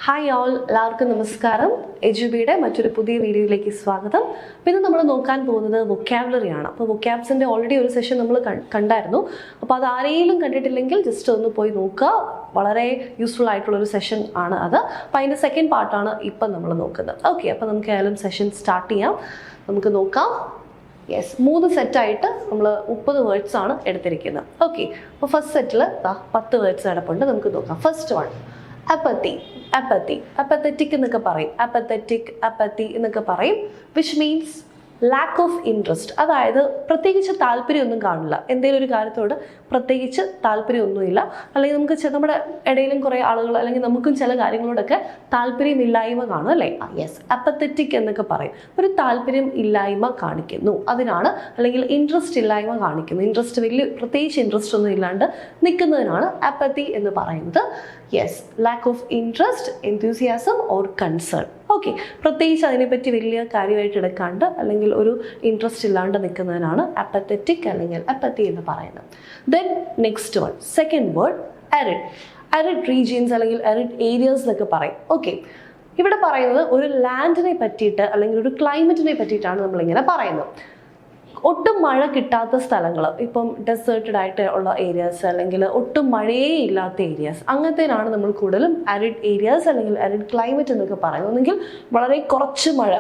Hi all, എല്ലാവർക്കും നമസ്കാരം. എജുബിയുടെ മറ്റൊരു പുതിയ വീഡിയോയിലേക്ക് സ്വാഗതം. പിന്നെ നമ്മൾ നോക്കാൻ പോകുന്നത് വൊക്കാബുലറി ആണ്. അപ്പോൾ വൊക്കാബ്സിൻ്റെ ഓൾറെഡി ഒരു സെഷൻ നമ്മൾ കണ്ടായിരുന്നു. അപ്പോൾ അത് ആരെങ്കിലും കണ്ടിട്ടില്ലെങ്കിൽ ജസ്റ്റ് ഒന്ന് പോയി നോക്കുക. വളരെ യൂസ്ഫുൾ ആയിട്ടുള്ളൊരു സെഷൻ ആണ് അത്. അപ്പോൾ അതിൻ്റെ സെക്കൻഡ് പാർട്ടാണ് ഇപ്പം നമ്മൾ നോക്കുന്നത്. ഓക്കെ, അപ്പോൾ നമുക്ക് ഏതായാലും സെഷൻ സ്റ്റാർട്ട് ചെയ്യാം. നമുക്ക് നോക്കാം. യെസ്, 3 സെറ്റായിട്ട് നമ്മൾ 30 വേർഡ്സ് ആണ് എടുത്തിരിക്കുന്നത്. ഓക്കെ, അപ്പോൾ ഫസ്റ്റ് സെറ്റിൽ 10 വേർഡ്സ് കിടപ്പുണ്ട്. നമുക്ക് നോക്കാം. First one, apathy. Apathetic എന്നൊക്കെ പറയും. apathy എന്നൊക്കെ പറയും, which means lack of interest. അതായത് പ്രത്യേകിച്ച് താല്പര്യമൊന്നും കാണില്ല, എന്തെങ്കിലും ഒരു കാര്യത്തോട് പ്രത്യേകിച്ച് താല്പര്യമൊന്നുമില്ല. അല്ലെങ്കിൽ നമുക്ക് നമ്മുടെ ഇടയിലും കുറേ ആളുകൾ അല്ലെങ്കിൽ നമുക്കും ചില കാര്യങ്ങളോടൊക്കെ താല്പര്യമില്ലായ്മ കാണും അല്ലേ. യെസ്, അപ്പത്തറ്റിക് എന്നൊക്കെ പറയും. ഒരു താല്പര്യം ഇല്ലായ്മ കാണിക്കുന്നു, അതിനാണ്. അല്ലെങ്കിൽ ഇൻട്രസ്റ്റ് ഇല്ലായ്മ കാണിക്കുന്നു, ഇൻട്രസ്റ്റ് പ്രത്യേകിച്ച് ഇൻട്രസ്റ്റ് ഒന്നും ഇല്ലാണ്ട് നിൽക്കുന്നതിനാണ് അപ്പത്തി എന്ന് പറയുന്നത്. Yes, lack of interest, enthusiasm or concern. Okay, പ്രത്യേകിച്ച് അതിനെപ്പറ്റി വലിയ കാര്യമായിട്ട് എടുക്കാണ്ട് അല്ലെങ്കിൽ ഒരു ഇൻട്രസ്റ്റ് ഇല്ലാണ്ട് നിൽക്കുന്നതിനാണ് അപ്പത്തറ്റിക് അല്ലെങ്കിൽ അപ്പത്തി എന്ന് പറയുന്നത്. Then next one, second word, arid regions അല്ലെങ്കിൽ arid ഏരിയാസ് എന്നൊക്കെ പറയും. ഓക്കെ, ഇവിടെ പറയുന്നത് ഒരു ലാൻഡിനെ പറ്റിയിട്ട് അല്ലെങ്കിൽ ഒരു ക്ലൈമറ്റിനെ പറ്റിയിട്ടാണ് നമ്മളിങ്ങനെ പറയുന്നത്. ഒട്ടും മഴ കിട്ടാത്ത സ്ഥലങ്ങൾ, ഇപ്പം ഡെസേർട്ടഡ് ആയിട്ട് ഉള്ള ഏരിയാസ് അല്ലെങ്കിൽ ഒട്ടും മഴയേ ഇല്ലാത്ത ഏരിയാസ്, അങ്ങനത്തേനാണ് നമ്മൾ കൂടുതലും arid ഏരിയാസ് അല്ലെങ്കിൽ arid ക്ലൈമറ്റ് എന്നൊക്കെ പറയുന്നത്. ഒന്നെങ്കിൽ വളരെ കുറച്ച് മഴ,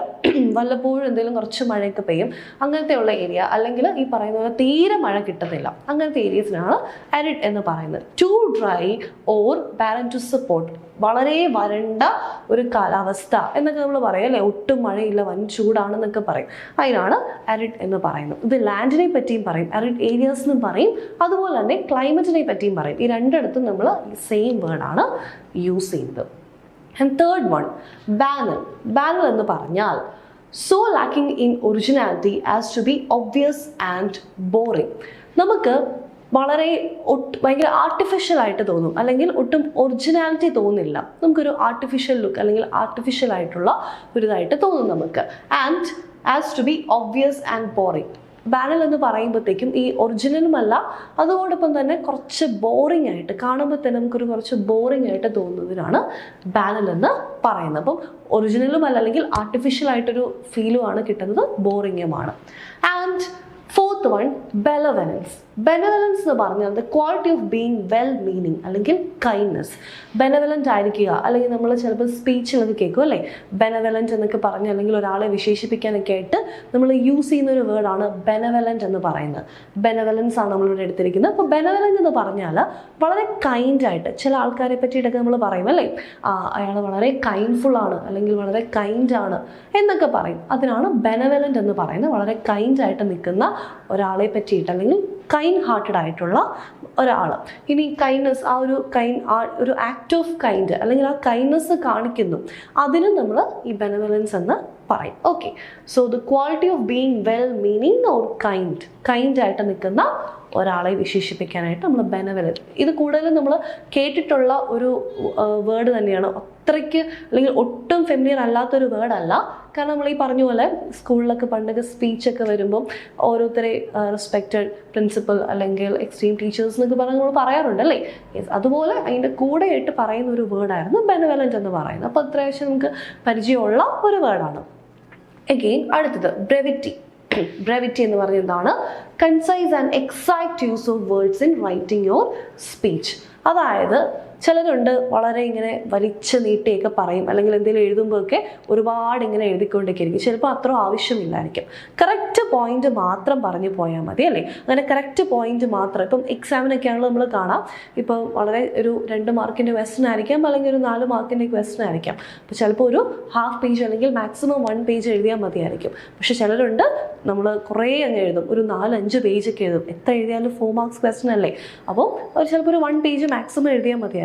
വല്ലപ്പോഴും എന്തെങ്കിലും കുറച്ച് മഴയൊക്കെ പെയ്യും, അങ്ങനത്തെ ഉള്ള ഏരിയ. അല്ലെങ്കിൽ ഈ പറയുന്ന പോലെ തീരെ മഴ കിട്ടുന്നില്ല, അങ്ങനത്തെ ഏരിയസിനാണ് arid എന്ന് പറയുന്നത്. To dry or barren to support, വളരെ വരണ്ട ഒരു കാലാവസ്ഥ എന്നൊക്കെ നമ്മൾ പറയും അല്ലേ. ഒട്ടും മഴയില്ല, വൻ ചൂടാണെന്നൊക്കെ പറയും, അതിനാണ് arid എന്ന് പറയുന്നത്. ഇത് ലാൻഡിനെ പറ്റിയും പറയും, arid ഏരിയാസ് എന്നും പറയും, അതുപോലെ തന്നെ ക്ലൈമറ്റിനെ പറ്റിയും പറയും. ഈ രണ്ടിടത്തും നമ്മൾ സെയിം വേർഡാണ് യൂസ് ചെയ്യുന്നത്. ആൻഡ് തേർഡ് വൺ, ബാനൽ എന്ന് പറഞ്ഞാൽ so lacking in originality as to be obvious and boring. നമുക്ക് വളരെ ഭയങ്കര ആർട്ടിഫിഷ്യൽ ആയിട്ട് തോന്നും, അല്ലെങ്കിൽ ഒട്ടും ഒറിജിനാലിറ്റി തോന്നില്ല, നമുക്കൊരു ആർട്ടിഫിഷ്യൽ ലുക്ക് അല്ലെങ്കിൽ ആർട്ടിഫിഷ്യൽ ആയിട്ടുള്ള ഒരു ഇതായിട്ട് തോന്നും നമുക്ക്. And as to be obvious and boring. Banal എന്ന് പറയുമ്പോഴത്തേക്കും ഈ ഒറിജിനലും അല്ല, അതോടൊപ്പം തന്നെ കുറച്ച് ബോറിംഗ് ആയിട്ട് കാണുമ്പോൾ തന്നെ നമുക്കൊരു കുറച്ച് ബോറിംഗ് ആയിട്ട് തോന്നുന്നതിനാണ് ബാനൽ എന്ന് പറയുന്നത്. അപ്പം ഒറിജിനലും അല്ല, അല്ലെങ്കിൽ ആർട്ടിഫിഷ്യൽ ആയിട്ടൊരു ഫീലുമാണ് കിട്ടുന്നത്, ബോറിംഗുമാണ്. ആൻഡ് ഫോർത്ത് വൺ, ബെനവലൻസ് എന്ന് പറഞ്ഞാൽ the quality of being well meaning അല്ലെങ്കിൽ കൈൻഡ്നെസ്. ബെനവലൻ്റ് ആയിരിക്കുക, അല്ലെങ്കിൽ നമ്മൾ ചിലപ്പോൾ സ്പീച്ചിലൊക്കെ കേൾക്കും അല്ലേ, ബെനവലൻ്റ് എന്നൊക്കെ പറഞ്ഞ് അല്ലെങ്കിൽ ഒരാളെ വിശേഷിപ്പിക്കാനൊക്കെ ആയിട്ട് നമ്മൾ യൂസ് ചെയ്യുന്ന ഒരു വേർഡാണ് ബെനവലൻ്റ് എന്ന് പറയുന്നത്. ബെനവലൻസ് ആണ് നമ്മളിവിടെ എടുത്തിരിക്കുന്നത്. അപ്പോൾ ബെനവലൻ്റ് എന്ന് പറഞ്ഞാൽ വളരെ കൈൻഡായിട്ട്, ചില ആൾക്കാരെ പറ്റിയിട്ടൊക്കെ നമ്മൾ പറയും അല്ലേ, അയാൾ വളരെ കൈൻഡ്ഫുൾ ആണ് അല്ലെങ്കിൽ വളരെ കൈൻഡാണ് എന്നൊക്കെ പറയും, അതിനാണ് ബെനവലൻ്റ് എന്ന് പറയുന്നത്. വളരെ കൈൻഡായിട്ട് നിൽക്കുന്ന ഒരാളെ പറ്റിയിട്ട് അല്ലെങ്കിൽ കൈൻഡ് ഹാർട്ടഡ് ആയിട്ടുള്ള ഒരാൾ. ഇനി കൈൻഡ്നെസ്, ഒരു ആക്ട് ഓഫ് കൈൻഡ് അല്ലെങ്കിൽ ആ കൈൻഡ്നെസ് കാണിക്കുന്നു, അതിനും നമ്മൾ ഈ ബെനവലൻസ് എന്ന് പറയും. Okay, so the quality of being well meaning or kind ആയിട്ട് നിൽക്കുന്ന ഒരാളെ വിശേഷിപ്പിക്കാനായിട്ട് നമ്മൾ ബെനവലൻറ്റ്. ഇത് കൂടുതലും നമ്മൾ കേട്ടിട്ടുള്ള ഒരു വേർഡ് തന്നെയാണ്, അത്രയ്ക്ക് അല്ലെങ്കിൽ ഒട്ടും ഫെമിലിയർ അല്ലാത്തൊരു വേർഡല്ല. കാരണം നമ്മൾ ഈ പറഞ്ഞ പോലെ സ്കൂളിലൊക്കെ പണ്ടൊക്കെ സ്പീച്ചൊക്കെ വരുമ്പം ഓരോരുത്തരെ റെസ്പെക്റ്റഡ് പ്രിൻസിപ്പൽ അല്ലെങ്കിൽ എക്സ്ട്രീം ടീച്ചേഴ്സ് എന്നൊക്കെ പറഞ്ഞ് നമ്മൾ പറയാറുണ്ട് അല്ലേ. യെസ്, അതുപോലെ അതിൻ്റെ കൂടെയായിട്ട് പറയുന്ന ഒരു വേർഡായിരുന്നു ബെനവലൻ്റ് എന്ന് പറയുന്നത്. അപ്പോൾ അത്യാവശ്യം നമുക്ക് പരിചയമുള്ള ഒരു വേർഡാണ്. അഗെയിൻ അടുത്തത് ബ്രെവിറ്റി എന്ന് പറഞ്ഞാൽ എന്താണ്? Concise and exact use of words in writing your speech. അതായത് ചിലരുണ്ട് വളരെ ഇങ്ങനെ വലിച്ചു നീട്ടിയൊക്കെ പറയും, അല്ലെങ്കിൽ എന്തെങ്കിലും എഴുതുമ്പോഴൊക്കെ ഒരുപാട് ഇങ്ങനെ എഴുതിക്കൊണ്ടൊക്കെയായിരിക്കും. ചിലപ്പോൾ അത്ര ആവശ്യമില്ലായിരിക്കും, കറക്റ്റ് പോയിന്റ് മാത്രം പറഞ്ഞു പോയാൽ മതി അല്ലേ. അങ്ങനെ കറക്റ്റ് പോയിന്റ് മാത്രം. ഇപ്പം എക്സാമിനൊക്കെ ആണല്ലോ നമ്മൾ കാണാം, ഇപ്പം വളരെ ഒരു 2 മാർക്കിൻ്റെ ക്വസ്റ്റൻ ആയിരിക്കാം, അല്ലെങ്കിൽ ഒരു 4 മാർക്കിൻ്റെ ക്വസ്റ്റൻ ആയിരിക്കാം. അപ്പോൾ ചിലപ്പോൾ ഒരു ഹാഫ് പേജ് അല്ലെങ്കിൽ മാക്സിമം 1 പേജ് എഴുതിയാൽ മതിയായിരിക്കും. പക്ഷെ ചിലരുണ്ട് നമ്മൾ കുറേ അങ്ങ് എഴുതും, ഒരു 4-5 പേജൊക്കെ എഴുതും. എത്ര എഴുതിയാലും 4 മാർക്സ് ക്വസ്റ്റൻ അല്ലേ. അപ്പോൾ ചിലപ്പോൾ ഒരു 1 പേജ് മാക്സിമം എഴുതിയാൽ മതിയായിരിക്കും.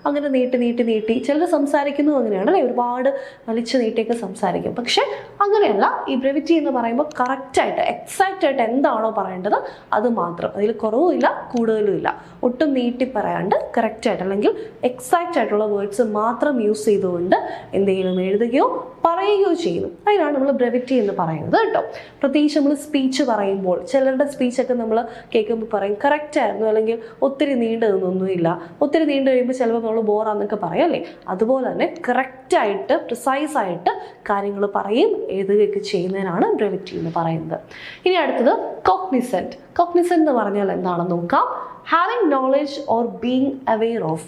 അങ്ങനെ നീട്ടി ചിലർ സംസാരിക്കുന്നത് അങ്ങനെയാണ് അല്ലേ, ഒരുപാട് വലിച്ചു നീട്ടിയൊക്കെ സംസാരിക്കും. പക്ഷെ അങ്ങനെയല്ല, ഈ ബ്രെവിറ്റി എന്ന് പറയുമ്പോൾ കറക്റ്റായിട്ട് എക്സാക്റ്റ് ആയിട്ട് എന്താണോ പറയേണ്ടത് അത് മാത്രം, അതിൽ കുറവും ഇല്ല കൂടുതലും ഇല്ല, ഒട്ടും നീട്ടി പറയാണ്ട് കറക്റ്റായിട്ട് അല്ലെങ്കിൽ എക്സാക്റ്റ് ആയിട്ടുള്ള വേർഡ്സ് മാത്രം യൂസ് ചെയ്തുകൊണ്ട് എന്തെങ്കിലും എഴുതുകയോ പറയുകയോ ചെയ്യുന്നു. അതിനാണ് നമ്മൾ ബ്രെവിറ്റി എന്ന് പറയുന്നത് കേട്ടോ. പ്രത്യേകിച്ച് നമ്മൾ സ്പീച്ച് പറയുമ്പോൾ ചിലരുടെ സ്പീച്ചൊക്കെ നമ്മൾ കേൾക്കുമ്പോൾ പറയും കറക്റ്റ് ആയിരുന്നു, അല്ലെങ്കിൽ ഒത്തിരി നീണ്ടതൊന്നുമില്ല. ഒത്തിരി നീണ്ടു കഴിയുമ്പോൾ കഴിയുമ്പോൾ ചിലപ്പോൾ നമ്മൾ ബോറാന്നൊക്കെ പറയാം അല്ലേ, അതുപോലെ തന്നെ കറക്റ്റായിട്ട് പ്രിസൈസ് ആയിട്ട് കാര്യങ്ങൾ പറയും എഴുതുകയൊക്കെ ചെയ്യുന്നതിനാണ് ബ്രെവിറ്റി എന്ന് പറയുന്നത്. ഇനി അടുത്തത് കോഗ്നിസെന്റ്. കോഗ്നിസെന്റ് എന്ന് പറഞ്ഞാൽ എന്താണെന്ന് നോക്കാം. Having knowledge or being aware of.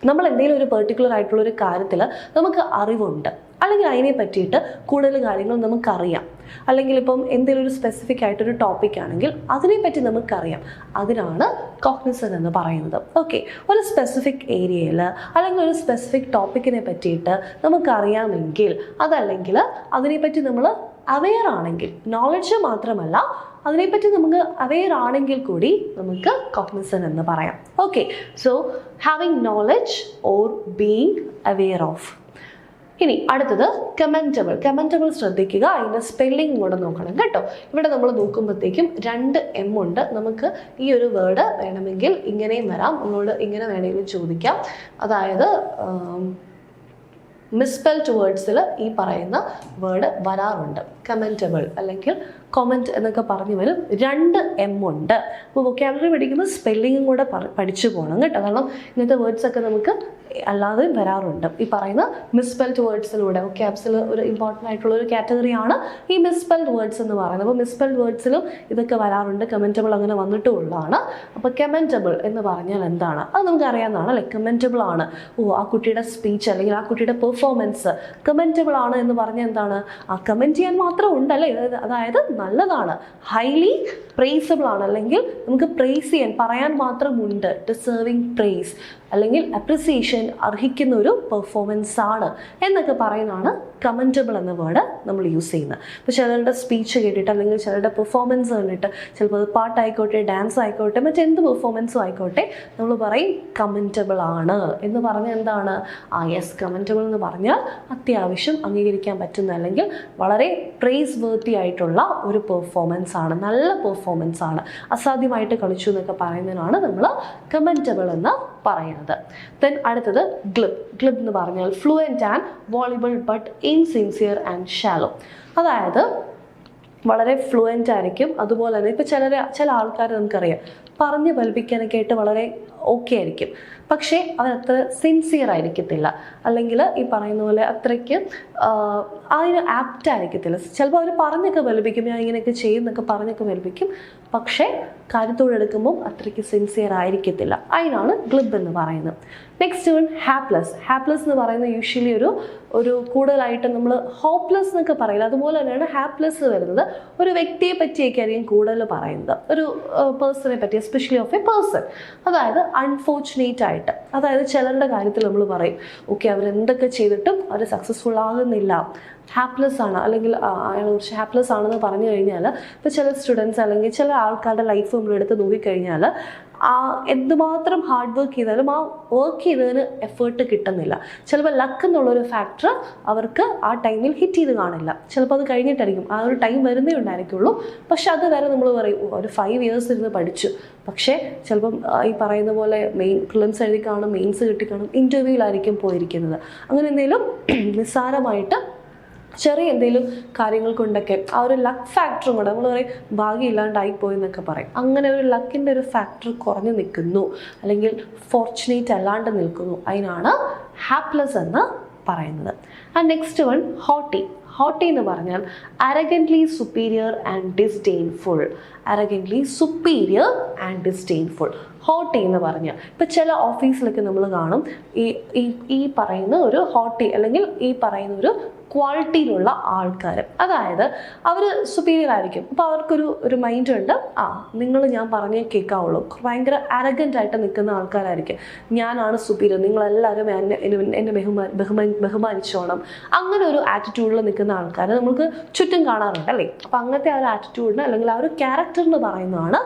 നമ്മൾ എന്തെങ്കിലും ഒരു പെർട്ടിക്കുലർ ആയിട്ടുള്ള ഒരു കാര്യത്തിൽ നമുക്ക് അറിവുണ്ട്, അല്ലെങ്കിൽ അതിനെ പറ്റിയിട്ട് കൂടുതൽ കാര്യങ്ങൾ നമുക്കറിയാം, അല്ലെങ്കിൽ ഇപ്പം എന്തെങ്കിലും ഒരു സ്പെസിഫിക് ആയിട്ടൊരു ടോപ്പിക് ആണെങ്കിൽ അതിനെപ്പറ്റി നമുക്കറിയാം, അതിനാണ് കോഗ്നിസെന്റ് എന്ന് പറയുന്നത്. ഓക്കെ, ഒരു സ്പെസിഫിക് ഏരിയയിൽ അല്ലെങ്കിൽ ഒരു സ്പെസിഫിക് ടോപ്പിക്കിനെ പറ്റിയിട്ട് നമുക്കറിയാമെങ്കിൽ, അതല്ലെങ്കിൽ അതിനെപ്പറ്റി നമ്മൾ അവെയർ ആണെങ്കിൽ, നോളജ് മാത്രമല്ല അതിനെപ്പറ്റി നമുക്ക് അവെയർ ആണെങ്കിൽ കൂടി നമുക്ക് കോഗ്നിസെന്റ് എന്ന് പറയാം. Okay, so having knowledge or being aware of. ഇനി അടുത്തത് കമൻറ്റബിൾ. കമൻറ്റബിൾ ശ്രദ്ധിക്കുക, അതിൻ്റെ സ്പെല്ലിംഗ് കൂടെ നോക്കണം കേട്ടോ. ഇവിടെ നമ്മൾ നോക്കുമ്പോഴത്തേക്കും 2 M ഉണ്ട്. നമുക്ക് ഈ ഒരു വേർഡ് വേണമെങ്കിൽ ഇങ്ങനെയും വരാം, നമ്മളോട് ഇങ്ങനെ വേണമെങ്കിലും ചോദിക്കാം. അതായത് മിസ്പെൽഡ് വേർഡ്സിൽ ഈ പറയുന്ന വേർഡ് വരാറുണ്ട്. കമൻറ്റബിൾ അല്ലെങ്കിൽ കൊമൻറ്റ് എന്നൊക്കെ പറഞ്ഞു വരും. 2 M ഉണ്ട്. അപ്പോൾ വൊക്കാബുലറി പഠിക്കുമ്പോൾ സ്പെല്ലിങ്ങും കൂടെ പഠിച്ചു പോകണം കേട്ടോ. കാരണം ഇങ്ങനത്തെ വേർഡ്സൊക്കെ നമുക്ക് അല്ലാതെയും വരാറുണ്ട്. ഈ പറയുന്ന മിസ്പെൽഡ് വേർഡ്സിലൂടെ വൊക്കാബ്സിൽ ഒരു ഇമ്പോർട്ടൻ്റ് ആയിട്ടുള്ള ഒരു കാറ്റഗറിയാണ് ഈ മിസ്പെൽഡ് വേർഡ്സ് എന്ന് പറയുന്നത്. അപ്പോൾ മിസ്പെൽഡ് വേർഡ്സിലും ഇതൊക്കെ വരാറുണ്ട്. കമൻറ്റബിൾ അങ്ങനെ വന്നിട്ടുള്ളതാണ്. അപ്പോൾ കമൻറ്റബിൾ എന്ന് പറഞ്ഞാൽ എന്താണ് അത് നമുക്ക് അറിയാവുന്നതാണ് അല്ലേ. കമൻറ്റബിൾ ആണ്, ആ കുട്ടിയുടെ സ്പീച്ച് അല്ലെങ്കിൽ ആ കുട്ടിയുടെ പെർഫോമൻസ് കമൻറ്റബിൾ ആണ് എന്ന് പറഞ്ഞാൽ എന്താണ്, ആ കമൻറ്റ് ചെയ്യാൻ മാത്രം ഉണ്ടല്ലേ, അതായത് നല്ലതാണ്, ഹൈലി പ്രൈസബിൾ ആണ്, അല്ലെങ്കിൽ നമുക്ക് പ്രൈസ് ചെയ്യാൻ പറയാൻ മാത്രമുണ്ട്, ഡിസേർവിങ് പ്രൈസ് അല്ലെങ്കിൽ അപ്രിസിയേഷൻ അർഹിക്കുന്ന ഒരു പെർഫോമൻസ് ആണ് എന്നൊക്കെ പറയുന്നതാണ് കമൻറ്റബിൾ എന്ന വേർഡ് നമ്മൾ യൂസ് ചെയ്യുന്നത്. ഇപ്പോൾ ചിലരുടെ സ്പീച്ച് കേട്ടിട്ട് അല്ലെങ്കിൽ ചിലരുടെ പെർഫോമൻസ് കണ്ടിട്ട്, ചിലപ്പോൾ അത് പാട്ടായിക്കോട്ടെ, ഡാൻസ് ആയിക്കോട്ടെ, മറ്റെന്ത് പെർഫോമൻസും ആയിക്കോട്ടെ, നമ്മൾ പറയും കമൻറ്റബിൾ ആണ് എന്ന് പറഞ്ഞാൽ എന്താണ്, യെസ് കമൻറ്റബിൾ എന്ന് പറഞ്ഞാൽ അത്യാവശ്യം അംഗീകരിക്കാൻ പറ്റുന്ന അല്ലെങ്കിൽ വളരെ പ്രൈസ് വേർത്തി ആയിട്ടുള്ള ഒരു പെർഫോമൻസ് ആണ്, നല്ല പെർഫോമൻസ് ആണ്, അസാധ്യമായിട്ട് കളിച്ചു എന്നൊക്കെ പറയുന്നതിനാണ് നമ്മൾ കമൻറ്റബിൾ എന്ന് പറയുന്നത്. ദെൻ അടുത്തത് ഗ്ലിബ്. ഗ്ലിബ് എന്ന് പറഞ്ഞാൽ fluent and voluble but insincere and shallow. അതായത് വളരെ ഫ്ലുവൻ്റ് ആയിരിക്കും, അതുപോലെ തന്നെ ഇപ്പോൾ ചില ആൾക്കാർ നമുക്കറിയാം പറഞ്ഞ് ഫലിപ്പിക്കാനൊക്കെ ആയിട്ട് വളരെ ഓക്കെ ആയിരിക്കും, പക്ഷേ അവരത്ര സിൻസിയർ ആയിരിക്കത്തില്ല, അല്ലെങ്കിൽ ഈ പറയുന്ന പോലെ അത്രയ്ക്ക് അതിന് ആപ്റ്റ് ആയിരിക്കത്തില്ല. ചിലപ്പോൾ അവർ പറഞ്ഞൊക്കെ ഫലിപ്പിക്കും, ഞാൻ ഇങ്ങനെയൊക്കെ ചെയ്യും എന്നൊക്കെ പറഞ്ഞൊക്കെ ഫലിപ്പിക്കും, പക്ഷേ കാര്യത്തോടെ എടുക്കുമ്പോൾ അത്രയ്ക്ക് സിൻസിയർ ആയിരിക്കത്തില്ല. അതിനാണ് ഗ്ലിബ് എന്ന് പറയുന്നത്. Next one hapless. ഹാപ്ലെസ് എന്ന് പറയുന്നത് യൂഷ്വലി ഒരു കൂടുതലായിട്ട് നമ്മൾ ഹോപ്പ്ലെസ് എന്നൊക്കെ പറയില്ല, അതുപോലെ തന്നെയാണ് ഹാപ്ലെസ് വരുന്നത്. ഒരു വ്യക്തിയെ പറ്റിയൊക്കെ ആയിരിക്കും കൂടുതൽ പറയുന്നത്, ഒരു പേഴ്സണെ പറ്റി, എസ്പെഷ്യലി ഓഫ് എ പേഴ്സൺ. അതായത് അൺഫോർച്ചുനേറ്റ് ആയിട്ട്, അതായത് ചിലരുടെ കാര്യത്തിൽ നമ്മൾ പറയും ഓക്കെ അവരെന്തൊക്കെ ചെയ്തിട്ടും അവർ സക്സസ്ഫുൾ ആകുന്നില്ല, ഹാപ്ലെസ് ആണ്, അല്ലെങ്കിൽ അയാൾ കുറച്ച് ഹാപ്ലെസ് ആണെന്ന് പറഞ്ഞു കഴിഞ്ഞാൽ, ഇപ്പോൾ ചില സ്റ്റുഡൻസ് അല്ലെങ്കിൽ ചില ആൾക്കാരുടെ ലൈഫ് നമ്മൾ എടുത്ത് നോക്കിക്കഴിഞ്ഞാൽ എന്തുമാത്രം ഹാർഡ് വർക്ക് ചെയ്താലും ആ വർക്ക് ചെയ്തതിന് എഫേർട്ട് കിട്ടുന്നില്ല. ചിലപ്പോൾ ലക്ക് എന്നുള്ളൊരു ഫാക്ടർ അവർക്ക് ആ ടൈമിൽ ഹിറ്റ് ചെയ്ത് കാണില്ല, ചിലപ്പോൾ അത് കഴിഞ്ഞിട്ടായിരിക്കും, ആ ഒരു ടൈം വരുന്നേ ഉണ്ടായിരിക്കുള്ളൂ. പക്ഷെ അത് വരെ നമ്മൾ പറയും ഒരു 5 years ഇരുന്ന് പഠിച്ചു, പക്ഷേ ചിലപ്പം ഈ പറയുന്ന പോലെ പ്രിലിംസ് എഴുതി കാണും, മെയിൻസ് കിട്ടിക്കാണും, ഇൻ്റർവ്യൂവിലായിരിക്കും പോയിരിക്കുന്നത്. അങ്ങനെ എന്തെങ്കിലും നിസ്സാരമായിട്ട് ചെറിയ എന്തെങ്കിലും കാര്യങ്ങൾ കൊണ്ടൊക്കെ ആ ഒരു ലക്ക് ഫാക്ടറും കൂടെ നമ്മൾ പറയും ഭാഗ്യമില്ലാണ്ടായിപ്പോയി എന്നൊക്കെ പറയും. അങ്ങനെ ഒരു ലക്കിൻ്റെ ഒരു ഫാക്ടർ കുറഞ്ഞു നിൽക്കുന്നു അല്ലെങ്കിൽ ഫോർച്ചുനേറ്റ് അല്ലാണ്ട് നിൽക്കുന്നു, അതിനാണ് ഹാപ്ലെസ് എന്ന് പറയുന്നത്. And next one haughty. Haughty എന്ന് പറഞ്ഞാൽ arrogantly superior and disdainful. Arrogantly superior and disdainful. Haughty എന്ന് പറഞ്ഞാൽ ഇപ്പോൾ ചില ഓഫീസിലൊക്കെ നമ്മൾ കാണും ഈ പറയുന്ന ഒരു ഹോട്ടി അല്ലെങ്കിൽ ഈ പറയുന്ന ഒരു ക്വാളിറ്റിയിലുള്ള ആൾക്കാർ, അതായത് അവർ സുപ്പീരിയർ ആയിരിക്കും. അപ്പോൾ അവർക്കൊരു മൈൻഡ് ഉണ്ട്, നിങ്ങൾ ഞാൻ പറഞ്ഞേ കേൾക്കാവുള്ളൂ, ഭയങ്കര അരഗൻ്റ് ആയിട്ട് നിൽക്കുന്ന ആൾക്കാരായിരിക്കും. ഞാനാണ് സുപ്പീരിയർ, നിങ്ങളെല്ലാവരും എന്നെ ബഹുമാനിച്ചോണം, അങ്ങനെ ഒരു ആറ്റിറ്റ്യൂഡിൽ നിൽക്കുന്ന ആൾക്കാർ നമുക്ക് ചുറ്റും കാണാറുണ്ട് അല്ലേ. അപ്പോൾ അങ്ങനത്തെ ആ ഒരു ആറ്റിറ്റ്യൂഡിന് അല്ലെങ്കിൽ ആ ഒരു ക്യാരക്ടറിന് പറയുന്നതാണ്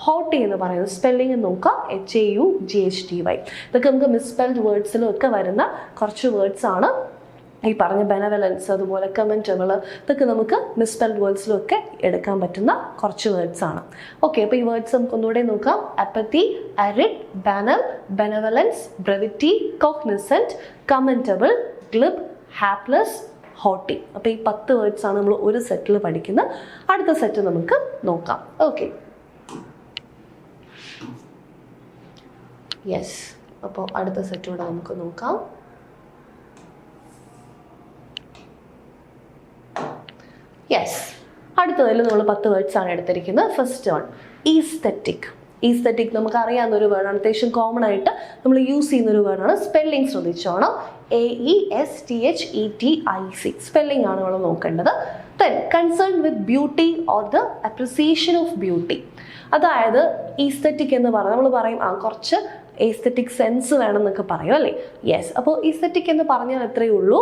ഹോട്ടി എന്ന് പറയുന്നത്. സ്പെല്ലിംഗ് നോക്കുക, HAUGHTY. ഇതൊക്കെ നമുക്ക് മിസ്പെൽഡ് വേർഡ്സിലും ഒക്കെ വരുന്ന കുറച്ച് വേർഡ്സ് ആണ്. ഈ പറഞ്ഞ ബെനവലൻസ്, അതുപോലെ കമൻറ്റബിൾ, ഇതൊക്കെ നമുക്ക് മിസ്പെൽഡ് വേർഡ്സിലും ഒക്കെ എടുക്കാൻ പറ്റുന്ന കുറച്ച് വേർഡ്സ് ആണ്. ഓക്കെ, അപ്പോൾ ഈ വേർഡ്സ് നമുക്ക് ഒന്നുകൂടെ നോക്കാം. Apathy, arid, banal, benevolence, brevity, cognizant, commendable, glib, hapless, haughty. അപ്പോൾ ഈ 10 വേർഡ്സ് ആണ് നമ്മൾ ഒരു സെറ്റിൽ പഠിക്കുന്നത്. അടുത്ത സെറ്റ് നമുക്ക് നോക്കാം. ഓക്കെ, യെസ്, അപ്പോൾ അടുത്ത സെറ്റ് കൂടെ നമുക്ക് നോക്കാം. യെസ്, അടുത്തതിൽ നമ്മൾ 10 വേർഡ്സ് ആണ് എടുത്തിരിക്കുന്നത്. First one aesthetic. ഈസ്തെറ്റിക് നമുക്കറിയാവുന്ന ഒരു വേർഡാണ്, അത്യാവശ്യം കോമൺ ആയിട്ട് നമ്മൾ യൂസ് ചെയ്യുന്ന ഒരു വേർഡാണ്. സ്പെല്ലിംഗ് ശ്രദ്ധിച്ചോണം. AESTHETIC സ്പെല്ലിംഗ് ആണ് നമ്മൾ നോക്കേണ്ടത്. Then concern with beauty or the appreciation of beauty. അതായത് ഈസ്തെറ്റിക് എന്ന് പറഞ്ഞാൽ നമ്മൾ പറയും കുറച്ച് എസ്തെറ്റിക് സെൻസ് വേണം എന്നൊക്കെ പറയും അല്ലേ. യെസ്, അപ്പോൾ എസ്തെറ്റിക് എന്ന് പറഞ്ഞാൽ എത്രയേ ഉള്ളൂ,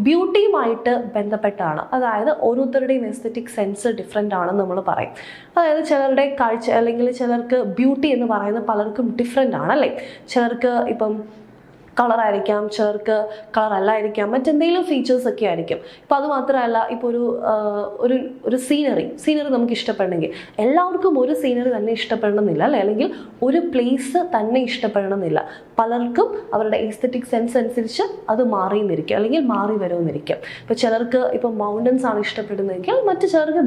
ബ്യൂട്ടിയുമായിട്ട് ബന്ധപ്പെട്ടാണ്. അതായത് ഓരോരുത്തരുടെയും എസ്തെറ്റിക് സെൻസ് ഡിഫറെൻ്റ് ആണെന്ന് നമ്മൾ പറയും. അതായത് ചിലരുടെ കാഴ്ച അല്ലെങ്കിൽ ചിലർക്ക് ബ്യൂട്ടി എന്ന് പറയുന്നത് പലർക്കും ഡിഫറെൻ്റ് ആണ് അല്ലേ. ചിലർക്ക് ഇപ്പം കളറായിരിക്കാം, ചിലർക്ക് കളർ അല്ലായിരിക്കാം, മറ്റെന്തെങ്കിലും ഫീച്ചേഴ്സ് ഒക്കെ ആയിരിക്കും. ഇപ്പോൾ അത് മാത്രമല്ല, ഇപ്പോൾ ഒരു സീനറി നമുക്ക് ഇഷ്ടപ്പെടണമെങ്കിൽ എല്ലാവർക്കും ഒരു സീനറി തന്നെ ഇഷ്ടപ്പെടണമെന്നില്ല അല്ലേ, അല്ലെങ്കിൽ ഒരു പ്ലേസ് തന്നെ ഇഷ്ടപ്പെടണമെന്നില്ല. പലർക്കും അവരുടെ എസ്തെറ്റിക് സെൻസ് അനുസരിച്ച് അത് മാറിയെന്നിരിക്കും, അല്ലെങ്കിൽ മാറി വരുമെന്നിരിക്കും. ഇപ്പോൾ ചിലർക്ക് ഇപ്പോൾ മൗണ്ടൻസ് ആണ് ഇഷ്ടപ്പെടുന്നതെങ്കിൽ മറ്റു ചിലർക്ക്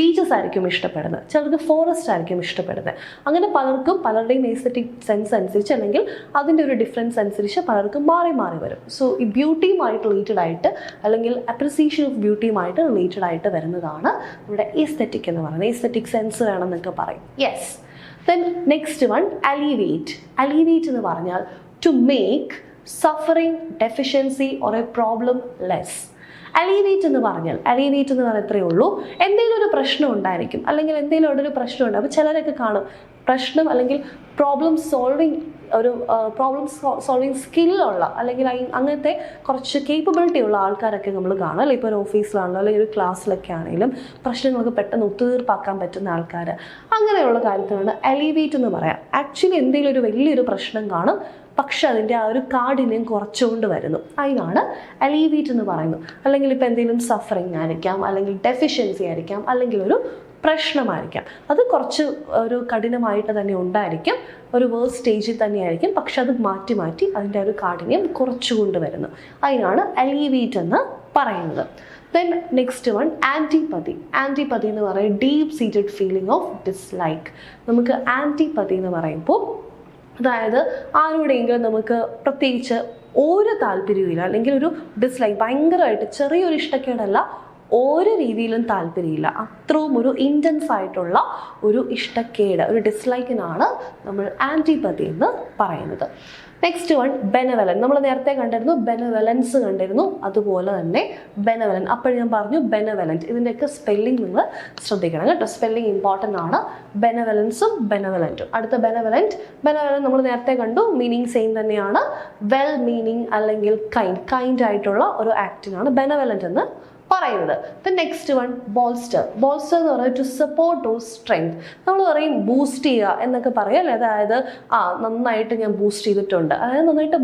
ബീച്ചസ് ആയിരിക്കും ഇഷ്ടപ്പെടുന്നത്, ചിലർക്ക് ഫോറസ്റ്റ് ആയിരിക്കും ഇഷ്ടപ്പെടുന്നത്. അങ്ങനെ പലർക്കും പലരുടെയും എസ്തെറ്റിക് സെൻസ് അനുസരിച്ച് അല്ലെങ്കിൽ അതിൻ്റെ ഒരു ഡിഫറൻസ് അനുസരിച്ച് പലർക്കും മാറി വരും. സോ ഈ ബ്യൂട്ടിയുമായിട്ട് റിലേറ്റഡ് ആയിട്ട് അല്ലെങ്കിൽ അപ്രിസിയേഷൻ ഓഫ് ബ്യൂട്ടിയുമായിട്ട് റിലേറ്റഡ് ആയിട്ട് വരുന്നതാണ് നമ്മുടെ എസ്തെറ്റിക് എന്ന് പറയുന്നത്. എസ്തെറ്റിക് സെൻസ് വേണം എന്നൊക്കെ പറയും. Yes. Then next one alleviate. Alleviate എന്ന് പറഞ്ഞാൽ to make suffering, deficiency or a problem less. Alleviate എന്ന് പറഞ്ഞാൽ എത്രയേ ഉള്ളൂ, എന്തെങ്കിലും ഒരു പ്രശ്നം ഉണ്ടായിരിക്കും അല്ലെങ്കിൽ എന്തെങ്കിലും ഒരു പ്രശ്നം ഉണ്ട്. അപ്പോൾ ചിലരൊക്കെ കാണും പ്രശ്നം അല്ലെങ്കിൽ പ്രോബ്ലം സോൾവിങ് സ്കില്ലുള്ള അല്ലെങ്കിൽ അങ്ങനത്തെ കുറച്ച് കേപ്പബിലിറ്റി ഉള്ള ആൾക്കാരൊക്കെ നമ്മൾ കാണും അല്ലെ. ഇപ്പോൾ ഒരു ഓഫീസിലാണല്ലോ അല്ലെങ്കിൽ ഒരു ക്ലാസ്സിലൊക്കെ ആണെങ്കിലും പ്രശ്നങ്ങൾക്ക് പെട്ടെന്ന് ഒത്തുതീർപ്പാക്കാൻ പറ്റുന്ന ആൾക്കാർ, അങ്ങനെയുള്ള കാര്യത്തിനാണ് അലീവിയേറ്റ് എന്ന് പറയാം. ആക്ച്വലി എന്തെങ്കിലും ഒരു വലിയൊരു പ്രശ്നം കാണും, പക്ഷെ അതിൻ്റെ ആ ഒരു കാഠിന്യം കുറച്ചുകൊണ്ട് വരുന്നു, അതിനാണ് അലീവിയേറ്റ് എന്ന് പറയുന്നത്. അല്ലെങ്കിൽ ഇപ്പോൾ എന്തെങ്കിലും സഫറിങ് ആയിരിക്കാം, അല്ലെങ്കിൽ ഡെഫിഷ്യൻസി ആയിരിക്കാം, അല്ലെങ്കിൽ ഒരു പ്രശ്നമായിരിക്കാം. അത് കുറച്ച് ഒരു കഠിനമായിട്ട് തന്നെ ഉണ്ടായിരിക്കും, ഒരു വേഴ്സ് സ്റ്റേജിൽ തന്നെയായിരിക്കും, പക്ഷെ അത് മാറ്റി അതിൻ്റെ ഒരു കാഠിന്യം കുറച്ചുകൊണ്ട് വരുന്നു, അതിനാണ് അലീവിയേറ്റ് എന്ന് പറയുന്നത്. Then next one antipathy. Antipathy എന്ന് പറയുന്നത് deep seated feeling of dislike. നമുക്ക് ആൻറ്റിപതി എന്ന് പറയുമ്പോൾ അതായത് ആരോടെങ്കിലും നമുക്ക് പ്രത്യേകിച്ച് ഒരു താല്പര്യമില്ല, അല്ലെങ്കിൽ ഒരു ഡിസ്ലൈക്ക്, ഭയങ്കരമായിട്ട് ചെറിയൊരു ഇഷ്ടക്കേടല്ല, ഒരു രീതിയിലും താല്പര്യമില്ല, അത്രയും ഒരു ഇൻറ്റൻസ് ആയിട്ടുള്ള ഒരു ഇഷ്ടക്കേട്, ഒരു ഡിസ്ലൈക്കിനാണ് നമ്മൾ ആൻറ്റിപതി എന്ന് പറയുന്നത്. Next one benevolent. നമ്മൾ നേരത്തെ കണ്ടിരുന്നു ബെനവലൻസ് കണ്ടിരുന്നു, അതുപോലെ തന്നെ ബെനവലൻ. അപ്പോൾ ഞാൻ പറഞ്ഞു ബെനവലൻറ്റ്, ഇതിൻ്റെയൊക്കെ സ്പെല്ലിംഗ് നിങ്ങൾ ശ്രദ്ധിക്കണം കേട്ടോ, സ്പെല്ലിംഗ് ഇമ്പോർട്ടൻ്റ് ആണ്. ബെനവലൻസും ബെനവലൻറ്റും. അടുത്ത ബെനവലൻറ്റ് നമ്മൾ നേരത്തെ കണ്ടു, മീനിങ് സെയിം തന്നെയാണ്. വെൽ മീനിങ് അല്ലെങ്കിൽ കൈൻഡ് ആയിട്ടുള്ള ഒരു ആക്ടിനാണ് ബെനവലൻറ്റ് എന്ന് പറയുന്നത്. The next one bolster. Bolster എന്ന് പറയുന്നത് ടു സപ്പോർട്ട് ഓർ സ്ട്രെങ്ത്. നമ്മൾ പറയും ബൂസ്റ്റ് ചെയ്യുക എന്നൊക്കെ പറയും അല്ലേ. അതായത് നന്നായിട്ട് ഞാൻ ബൂസ്റ്റ് ചെയ്തിട്ടുണ്ട്, അതായത് നന്നായിട്ട്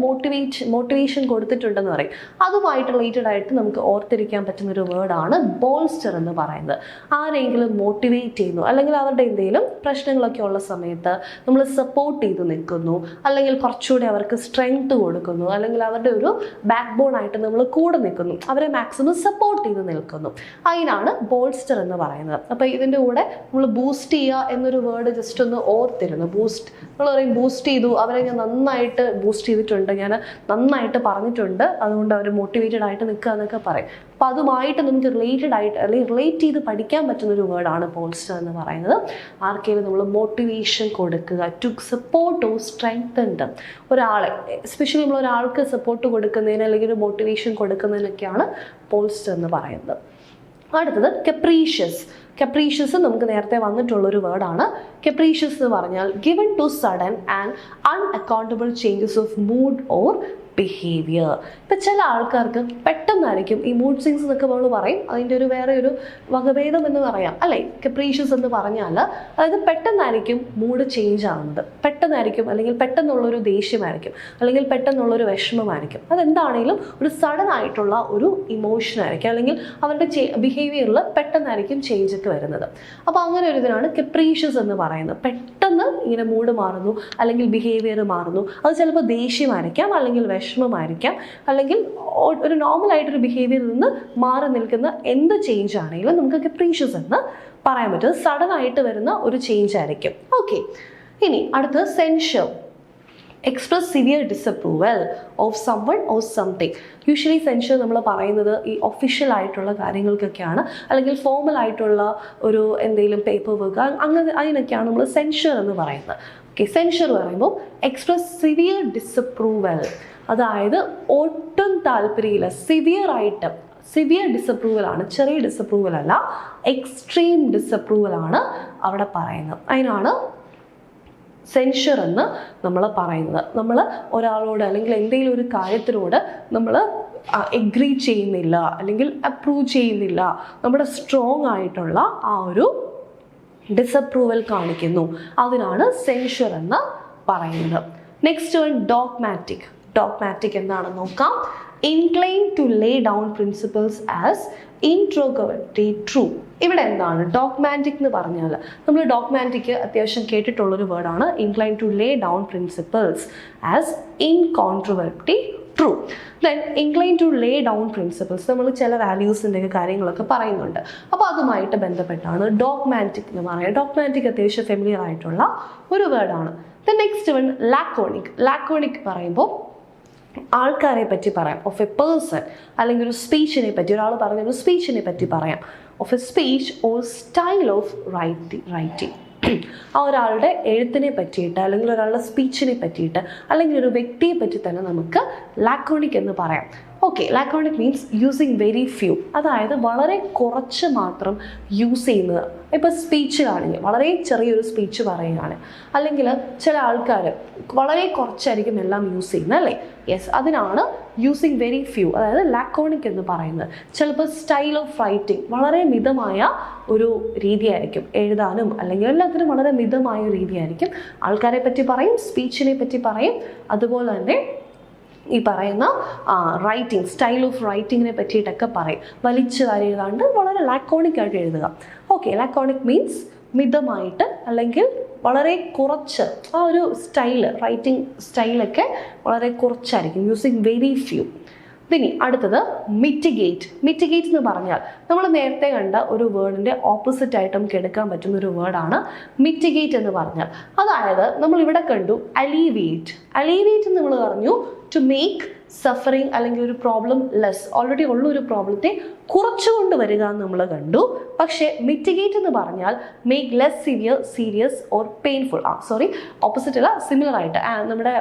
മോട്ടിവേഷൻ കൊടുത്തിട്ടുണ്ടെന്ന് പറയും. അതുമായിട്ട് റിലേറ്റഡ് ആയിട്ട് നമുക്ക് ഓർത്തിരിക്കാൻ പറ്റുന്ന ഒരു വേർഡാണ് ബോൾസ്റ്റർ എന്ന് പറയുന്നത്. ആരെങ്കിലും മോട്ടിവേറ്റ് ചെയ്യുന്നു, അല്ലെങ്കിൽ അവരുടെ എന്തെങ്കിലും പ്രശ്നങ്ങളൊക്കെ ഉള്ള സമയത്ത് നമ്മൾ സപ്പോർട്ട് ചെയ്ത് നിൽക്കുന്നു, അല്ലെങ്കിൽ കുറച്ചുകൂടി അവർക്ക് സ്ട്രെങ്ത് കൊടുക്കുന്നു, അല്ലെങ്കിൽ അവരുടെ ഒരു ബാക്ക് ബോൺ ആയിട്ട് നമ്മൾ കൂടെ നിൽക്കുന്നു, അവരെ മാക്സിമം സപ്പോർട്ട് ചെയ്ത് നിൽക്കുന്നു, അതിനാണ് ബോൾസ്റ്റർ എന്ന് പറയുന്നത്. അപ്പോൾ ഇതിൻ്റെ കൂടെ നമ്മൾ ബൂസ്റ്റ് ചെയ്യുക എന്നൊരു വേർഡ് ജസ്റ്റ് ഒന്ന് ഓർത്തിരുന്നു. നമ്മൾ പറയും ബൂസ്റ്റ് ചെയ്തു, അവരെ ഞാൻ നന്നായിട്ട് ബൂസ്റ്റ് ചെയ്തിട്ടുണ്ട്, ഞാൻ നന്നായിട്ട് പറഞ്ഞിട്ടുണ്ട്, അതുകൊണ്ട് അവർ മോട്ടിവേറ്റഡ് ആയിട്ട് നിൽക്കുക എന്നൊക്കെ പറയും. അപ്പോൾ അതുമായിട്ട് നമുക്ക് റിലേറ്റഡ് ആയിട്ട് അല്ലെങ്കിൽ റിലേറ്റ് ചെയ്ത് പഠിക്കാൻ പറ്റുന്ന ഒരു വേർഡാണ് ബോൾസ്റ്റർ എന്ന് പറയുന്നത്. ആർക്കെങ്കിലും നമ്മൾ മോട്ടിവേഷൻ കൊടുക്കുക, ടു സപ്പോർട്ട് ഓർ സ്ട്രെങ്തൻ ഒരാളെ, എസ്പെഷ്യലി നമ്മൾ ഒരാൾക്ക് സപ്പോർട്ട് കൊടുക്കുന്നതിന് അല്ലെങ്കിൽ ഒരു മോട്ടിവേഷൻ കൊടുക്കുന്നതിനൊക്കെയാണ് ബോൾസ്റ്റർ എന്ന് പറയുന്നത്. അടുത്തത് കപ്രീഷ്യസ് നമുക്ക് നേരത്തെ വന്നിട്ടുള്ളൊരു വേർഡാണ്. കപ്രീഷ്യസ് എന്ന് പറഞ്ഞാൽ given to sudden and unaccountable changes of mood or behaviour. ഇപ്പം ചില ആൾക്കാർക്ക് പെട്ടെന്നായിരിക്കും ഈ മൂഡ് സ്വിങ്സ് എന്നൊക്കെ നമ്മൾ പറയും, അതിൻ്റെ ഒരു വേറെ ഒരു വകഭേദം എന്ന് പറയാം അല്ലേ. കപ്രീഷ്യസ് എന്ന് പറഞ്ഞാൽ അതായത് പെട്ടെന്നായിരിക്കും മൂഡ് ചേഞ്ച് ആവുന്നത്, പെട്ടെന്നായിരിക്കും, അല്ലെങ്കിൽ പെട്ടെന്നുള്ളൊരു ദേഷ്യമായിരിക്കും, അല്ലെങ്കിൽ പെട്ടെന്നുള്ളൊരു വിഷമമായിരിക്കും. അതെന്താണെങ്കിലും ഒരു സഡൻ ആയിട്ടുള്ള ഒരു ഇമോഷൻ ആയിരിക്കും, അല്ലെങ്കിൽ അവരുടെ ബിഹേവിയറിൽ പെട്ടെന്നായിരിക്കും ചേഞ്ച് ഒക്കെ വരുന്നത്. അപ്പോൾ അങ്ങനെ ഒരു ഇതിനാണ് കപ്രീഷ്യസ് എന്ന് പറയുന്നത്. പെട്ടെന്ന് ഇങ്ങനെ മൂഡ് മാറുന്നു, അല്ലെങ്കിൽ ബിഹേവിയർ മാറുന്നു. അത് ചിലപ്പോൾ ദേഷ്യമായിരിക്കാം, അല്ലെങ്കിൽ വിഷമമായിരിക്കാം, അല്ലെങ്കിൽ ഒരു നോർമലായിട്ടൊരു ബിഹേവിയറിൽ നിന്ന് മാറി നിൽക്കുന്ന എന്ത് ചേഞ്ച് ആണെങ്കിലും നമുക്ക് കപ്രീഷ്യസ് എന്ന് പറയാൻ പറ്റും. സഡൻ ആയിട്ട് വരുന്ന ഒരു ചേഞ്ച് ആയിരിക്കും. ഓക്കെ, ഇനി അടുത്ത് censure. Express severe disapproval of someone or something. Usually censure നമ്മൾ പറയുന്നത് ഈ ഒഫീഷ്യൽ ആയിട്ടുള്ള കാര്യങ്ങൾക്കൊക്കെയാണ്, അല്ലെങ്കിൽ ഫോമൽ ആയിട്ടുള്ള ഒരു എന്തെങ്കിലും പേപ്പർ വർക്ക് അങ്ങനെ അതിനൊക്കെയാണ് നമ്മൾ സെൻഷർ എന്ന് പറയുന്നത്. ഓക്കെ, സെൻഷർ പറയുമ്പോൾ എക്സ്പ്രസ് സിവിയർ ഡിസപ്രൂവൽ, അതായത് ഒട്ടും താല്പര്യമില്ല, സിവിയർ ഡിസപ്രൂവൽ ആണ്, ചെറിയ ഡിസപ്രൂവൽ അല്ല, എക്സ്ട്രീം ഡിസപ്രൂവൽ ആണ് അവിടെ പറയുന്നത്. അതിനാണ് സെൻഷർ എന്ന് നമ്മൾ പറയുന്നത്. നമ്മൾ ഒരാളോട് അല്ലെങ്കിൽ എന്തെങ്കിലും ഒരു കാര്യത്തിനോട് നമ്മൾ എഗ്രി ചെയ്യുന്നില്ല അല്ലെങ്കിൽ അപ്രൂവ് ചെയ്യുന്നില്ല, നമ്മുടെ സ്ട്രോങ് ആയിട്ടുള്ള ആ ഒരു ഡിസപ്രൂവൽ കാണിക്കുന്നു, അതിനാണ് സെൻഷർ എന്ന് പറയുന്നത്. Next one dogmatic. ഡോഗ്മാറ്റിക് എന്താണെന്ന് നോക്കാം. Incline to lay down principles as ഇൻട്രോഗേർട്ടി ട്രൂ. ഇവിടെ എന്താണ് ഡോഗ്മാറ്റിക് എന്ന് പറഞ്ഞാൽ? നമ്മൾ ഡോഗ്മാറ്റിക് അത്യാവശ്യം കേട്ടിട്ടുള്ളൊരു വേർഡാണ്. Incline to lay down principles as incontrovertibly true. Then incline to lay down principles, നമ്മൾ ചില വാല്യൂസിൻ്റെ ഒക്കെ കാര്യങ്ങളൊക്കെ പറയുന്നുണ്ട്. അപ്പോൾ അതുമായിട്ട് ബന്ധപ്പെട്ടാണ് ഡോഗ്മാറ്റിക് എന്ന് പറയുന്നത്. ഡോഗ്മാറ്റിക് അത്യാവശ്യം ഫെമിലിയർ ആയിട്ടുള്ള ഒരു വേർഡാണ്. Then next one laconic. Laconic പറയുമ്പോൾ ആൾക്കാരെ പറ്റി പറയാം, ഓഫ് എ പേഴ്സൺ, അല്ലെങ്കിൽ ഒരു സ്പീച്ചിനെ പറ്റി, ഒരാൾ പറഞ്ഞൊരു സ്പീച്ചിനെ പറ്റി പറയാം. Of A speech or style of writing. ആ ഒരാളുടെ എഴുത്തിനെ പറ്റിയിട്ട്, അല്ലെങ്കിൽ ഒരാളുടെ സ്പീച്ചിനെ പറ്റിയിട്ട്, അല്ലെങ്കിൽ ഒരു വ്യക്തിയെ പറ്റി തന്നെ നമുക്ക് ലാക്കോണിക് എന്ന് പറയാം. Okay, laconic means using very few, അതായത് വളരെ കുറച്ച് മാത്രം യൂസ് ചെയ്യുന്നത്. ഇപ്പോൾ സ്പീച്ചിലാണെങ്കിൽ വളരെ ചെറിയൊരു സ്പീച്ച് പറയുകയാണ്, അല്ലെങ്കിൽ ചില ആൾക്കാർ വളരെ കുറച്ചായിരിക്കും എല്ലാം യൂസ് ചെയ്യുന്നത്, അല്ലേ? യെസ്, അതിനാണ് യൂസിങ് വെരി ഫ്യൂ, അതായത് ലാക്കോണിക് എന്ന് പറയുന്നത്. ചിലപ്പോൾ സ്റ്റൈൽ ഓഫ് റൈറ്റിംഗ്, വളരെ മിതമായ ഒരു രീതിയായിരിക്കും എഴുതാനും, അല്ലെങ്കിൽ എല്ലാത്തിനും വളരെ മിതമായ ഒരു രീതിയായിരിക്കും. ആൾക്കാരെ പറ്റി പറയും, സ്പീച്ചിനെ പറ്റി പറയും, അതുപോലെ തന്നെ ഈ പറയുന്ന റൈറ്റിംഗ്, സ്റ്റൈൽ ഓഫ് റൈറ്റിങ്ങിനെ പറ്റിയിട്ടൊക്കെ പറയും. വലിച്ചു വാരി എഴുതാണ്ട് വളരെ ലാക്കോണിക് ആയിട്ട് എഴുതുക. ഓക്കെ, ലാക്കോണിക് മീൻസ് മിതമായിട്ട്, അല്ലെങ്കിൽ വളരെ കുറച്ച്, ആ ഒരു റൈറ്റിംഗ് സ്റ്റൈലൊക്കെ വളരെ കുറച്ചായിരിക്കും, യൂസിങ് വെരി ഫ്യൂ. ഇനി അടുത്തത് മിറ്റിഗേറ്റ്. മിറ്റിഗേറ്റ് എന്ന് പറഞ്ഞാൽ നമ്മൾ നേരത്തെ കണ്ട ഒരു വേർഡിൻ്റെ ഓപ്പോസിറ്റ് ആയിട്ട് നമുക്ക് എടുക്കാൻ പറ്റുന്ന ഒരു വേർഡാണ് മിറ്റിഗേറ്റ് എന്ന് പറഞ്ഞാൽ. അതായത് നമ്മൾ ഇവിടെ കണ്ടു അലീവിയേറ്റ്. അലീവിയേറ്റ് എന്ന് നമ്മൾ പറഞ്ഞു ടു മേക്ക് സഫറിങ്, അല്ലെങ്കിൽ ഒരു പ്രോബ്ലം ലെസ്, ഓൾറെഡി ഉള്ള ഒരു പ്രോബ്ലത്തെ കുറച്ചുകൊണ്ട് വരിക എന്ന് നമ്മൾ കണ്ടു. പക്ഷേ മിറ്റിഗേറ്റ് എന്ന് പറഞ്ഞാൽ make less severe, serious or painful. Opposite അല്ല, സിമിലർ ആയിട്ട് നമ്മുടെ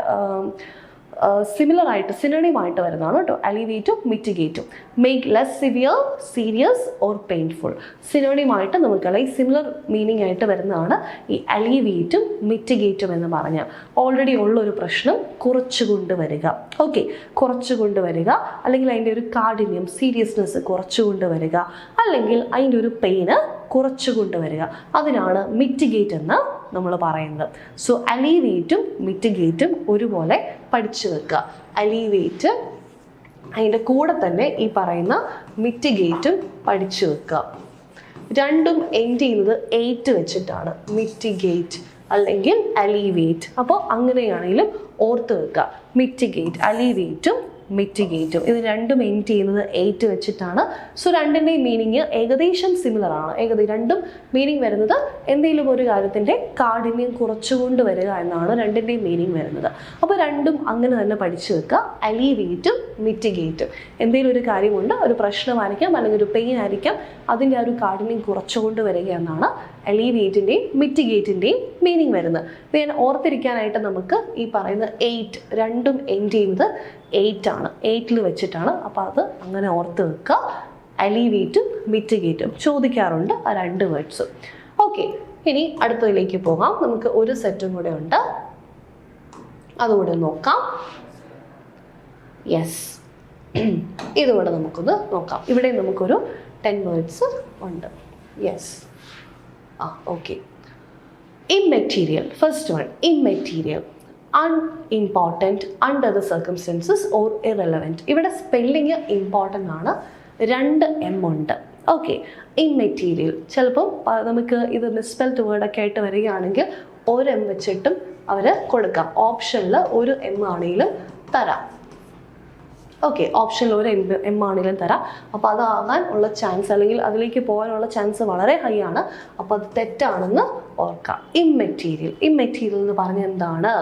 സിമിലർ ആയിട്ട് സിനോണിമായിട്ട് വരുന്നതാണ് കേട്ടോ അലിവേറ്റും മിറ്റിഗേറ്റും. Make less severe, serious or painful. സിനോണിമായിട്ട് നമുക്കല്ല, ഈ സിമിലർ മീനിങ് ആയിട്ട് വരുന്നതാണ് ഈ അലിവേറ്റും മിറ്റിഗേറ്റും എന്ന് പറഞ്ഞാൽ. ഓൾറെഡി ഉള്ളൊരു പ്രശ്നം കുറച്ചു കൊണ്ടുവരിക. ഓക്കെ, കുറച്ചു കൊണ്ടുവരിക, അല്ലെങ്കിൽ അതിൻ്റെ ഒരു കാഠിന്യം, സീരിയസ്നെസ് കുറച്ചു കൊണ്ടുവരിക, അല്ലെങ്കിൽ അതിൻ്റെ ഒരു പെയിന് കുറച്ചു കൊണ്ടുവരിക, അതിനാണ് മിറ്റിഗേറ്റ് എന്ന് നമ്മൾ പറയുന്നത്. സോ അലീവേറ്റും മിറ്റിഗേറ്റും ഒരുപോലെ പഠിച്ചു വെക്കുക. അലീവേറ്റ് അതിൻ്റെ കൂടെ തന്നെ ഈ പറയുന്ന മിറ്റിഗേറ്റും പഠിച്ചു വെക്കുക. രണ്ടും എൻഡ് ചെയ്യുന്നത് എയ്റ്റ് വെച്ചിട്ടാണ്, മിറ്റിഗേറ്റ് അല്ലെങ്കിൽ അലീവേറ്റ്. അപ്പോൾ അങ്ങനെയാണെങ്കിലും ഓർത്ത് വെക്കുക, മിറ്റിഗേറ്റ്, അലീവേറ്റും മിറ്റിഗേറ്റും. ഇത് രണ്ടും എൻഡ് ചെയ്യുന്നത് എയ്റ്റ് വെച്ചിട്ടാണ്. സോ രണ്ടിൻ്റെയും മീനിങ് ഏകദേശം സിമിലർ ആണ്. രണ്ടും മീനിങ് വരുന്നത് എന്തെങ്കിലും ഒരു കാര്യത്തിൻ്റെ കാഠിന്യം കുറച്ചുകൊണ്ട് വരിക എന്നാണ് രണ്ടിൻ്റെയും മീനിങ് വരുന്നത്. അപ്പോൾ രണ്ടും അങ്ങനെ തന്നെ പഠിച്ചു വെക്കുക, അലീവേറ്റും മിറ്റിഗേറ്റും. എന്തെങ്കിലും ഒരു കാര്യമുണ്ട്, ഒരു പ്രശ്നമായിരിക്കാം അല്ലെങ്കിൽ ഒരു പെയിൻ ആയിരിക്കാം, അതിൻ്റെ ആ ഒരു കാഠിന്യം കുറച്ചുകൊണ്ട് വരിക എന്നാണ് അലീവേറ്റിൻ്റെയും മിറ്റിഗേറ്റിൻ്റെയും മീനിങ് വരുന്നത്. ഇത് ഞാൻ ഓർത്തിരിക്കാനായിട്ട് നമുക്ക് ഈ പറയുന്ന എയ്റ്റ്, രണ്ടും എൻഡ് ചെയ്യുന്നത് എയ്റ്റ് ആണ്, എയ്റ്റിൽ വെച്ചിട്ടാണ്. അപ്പോൾ അത് അങ്ങനെ ഓർത്ത് വെക്കുക. അലീവേറ്റും മിറ്റിഗേറ്റും ചോദിക്കാറുണ്ട് ആ രണ്ട് വേർഡ്സും. ഓക്കെ, ഇനി അടുത്തതിലേക്ക് പോകാം. നമുക്ക് ഒരു സെറ്റും കൂടെ ഉണ്ട്, അതുകൂടെ നോക്കാം. യെസ്, ഇതുകൂടെ നമുക്കൊന്ന് നോക്കാം. ഇവിടെ നമുക്കൊരു 10 വേർഡ്സ് ഉണ്ട്. Yes, okay. Immaterial. First one, immaterial. Unimportant, under the circumstances or irrelevant. ഇവിടെ സ്പെല്ലിങ് ഇമ്പോർട്ടൻ്റ് ആണ്, 2 M ഉണ്ട്. Okay, immaterial. ചിലപ്പം നമുക്ക് ഇത് മിസ്പെൽഡ് വേർഡൊക്കെ ആയിട്ട് വരികയാണെങ്കിൽ 1 M വെച്ചിട്ടും അവർ കൊടുക്കാം. ഓപ്ഷനിൽ 1 M ആണെങ്കിലും തരാം. ഓക്കെ, ഓപ്ഷനിൽ 1 M ആണെങ്കിലും തരാം. അപ്പോൾ അതാകാൻ ഉള്ള ചാൻസ്, അല്ലെങ്കിൽ അതിലേക്ക് പോകാനുള്ള ചാൻസ് വളരെ ഹൈ ആണ്. അപ്പോൾ അത് തെറ്റാണെന്ന് ഓർക്കാം. ഇമ്മെറ്റീരിയൽ. ഇമ്മെറ്റീരിയൽ എന്ന് പറഞ്ഞാൽ എന്താണ്?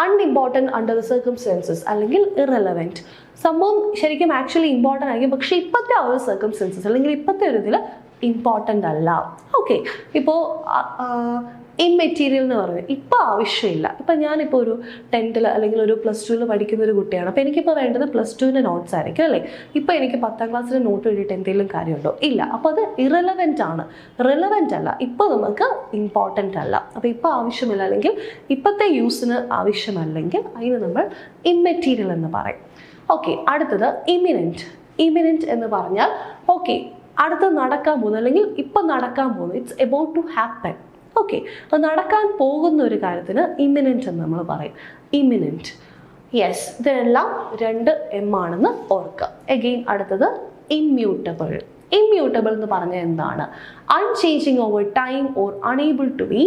അൺഇമ്പോർട്ടൻറ്റ് അണ്ടർ ദ സർക്കംസ്റ്റൻസസ് അല്ലെങ്കിൽ ഇറലവൻറ്റ്. സംഭവം ശരിക്കും ആക്ച്വലി ഇമ്പോർട്ടൻ്റ് ആയിരിക്കും, പക്ഷേ ഇപ്പോഴത്തെ ആ ഒരു സർക്കംസ്റ്റൻസസ് അല്ലെങ്കിൽ ഇപ്പോഴത്തെ ഒരു ഇതിൽ ഇമ്പോർട്ടൻ്റ് അല്ല. ഓക്കെ, ഇപ്പോൾ ഇൻമെറ്റീരിയൽ എന്ന് പറയുന്നത് ഇപ്പോൾ ആവശ്യമില്ല. ഇപ്പം ഞാനിപ്പോൾ ഒരു 10th അല്ലെങ്കിൽ ഒരു +2 പഠിക്കുന്ന ഒരു കുട്ടിയാണ്. അപ്പോൾ എനിക്കിപ്പോൾ വേണ്ടത് +2 നോട്ട്സ് ആയിരിക്കും അല്ലേ. ഇപ്പോൾ എനിക്ക് 10th ക്ലാസ്സിലെ നോട്ട് എഴുതിയിട്ട് എന്തെങ്കിലും കാര്യമുണ്ടോ? ഇല്ല. അപ്പോൾ അത് ഇറലവൻ്റ് ആണ്, റിലവൻ്റ് അല്ല, ഇപ്പോൾ നമുക്ക് ഇമ്പോർട്ടൻ്റ് അല്ല. അപ്പോൾ ഇപ്പോൾ ആവശ്യമില്ല അല്ലെങ്കിൽ ഇപ്പോഴത്തെ യൂസിന് ആവശ്യമല്ലെങ്കിൽ അതിന് നമ്മൾ ഇമ്മെറ്റീരിയൽ എന്ന് പറയും. ഓക്കെ, അടുത്തത് ഇമിനൻറ്റ്. ഇമിനൻറ്റ് എന്ന് പറഞ്ഞാൽ ഓക്കെ അടുത്ത് നടക്കാൻ പോകുന്നു അല്ലെങ്കിൽ ഇപ്പം നടക്കാൻ പോകുന്നു, it's about to happen. Okay, അത് നടക്കാൻ പോകുന്ന ഒരു കാര്യത്തിന് ഇമിനൻറ്റ് എന്ന് നമ്മൾ പറയും. ഇമിനൻറ്റ്. യെസ്, ഇതെല്ലാം 2 M ആണെന്ന് ഓർക്കുക. എഗെയിൻ അടുത്തത് ഇമ്മ്യൂട്ടബിൾ. ഇമ്മ്യൂട്ടബിൾ എന്ന് പറഞ്ഞാൽ എന്താണ്? Unchanging over time or unable to be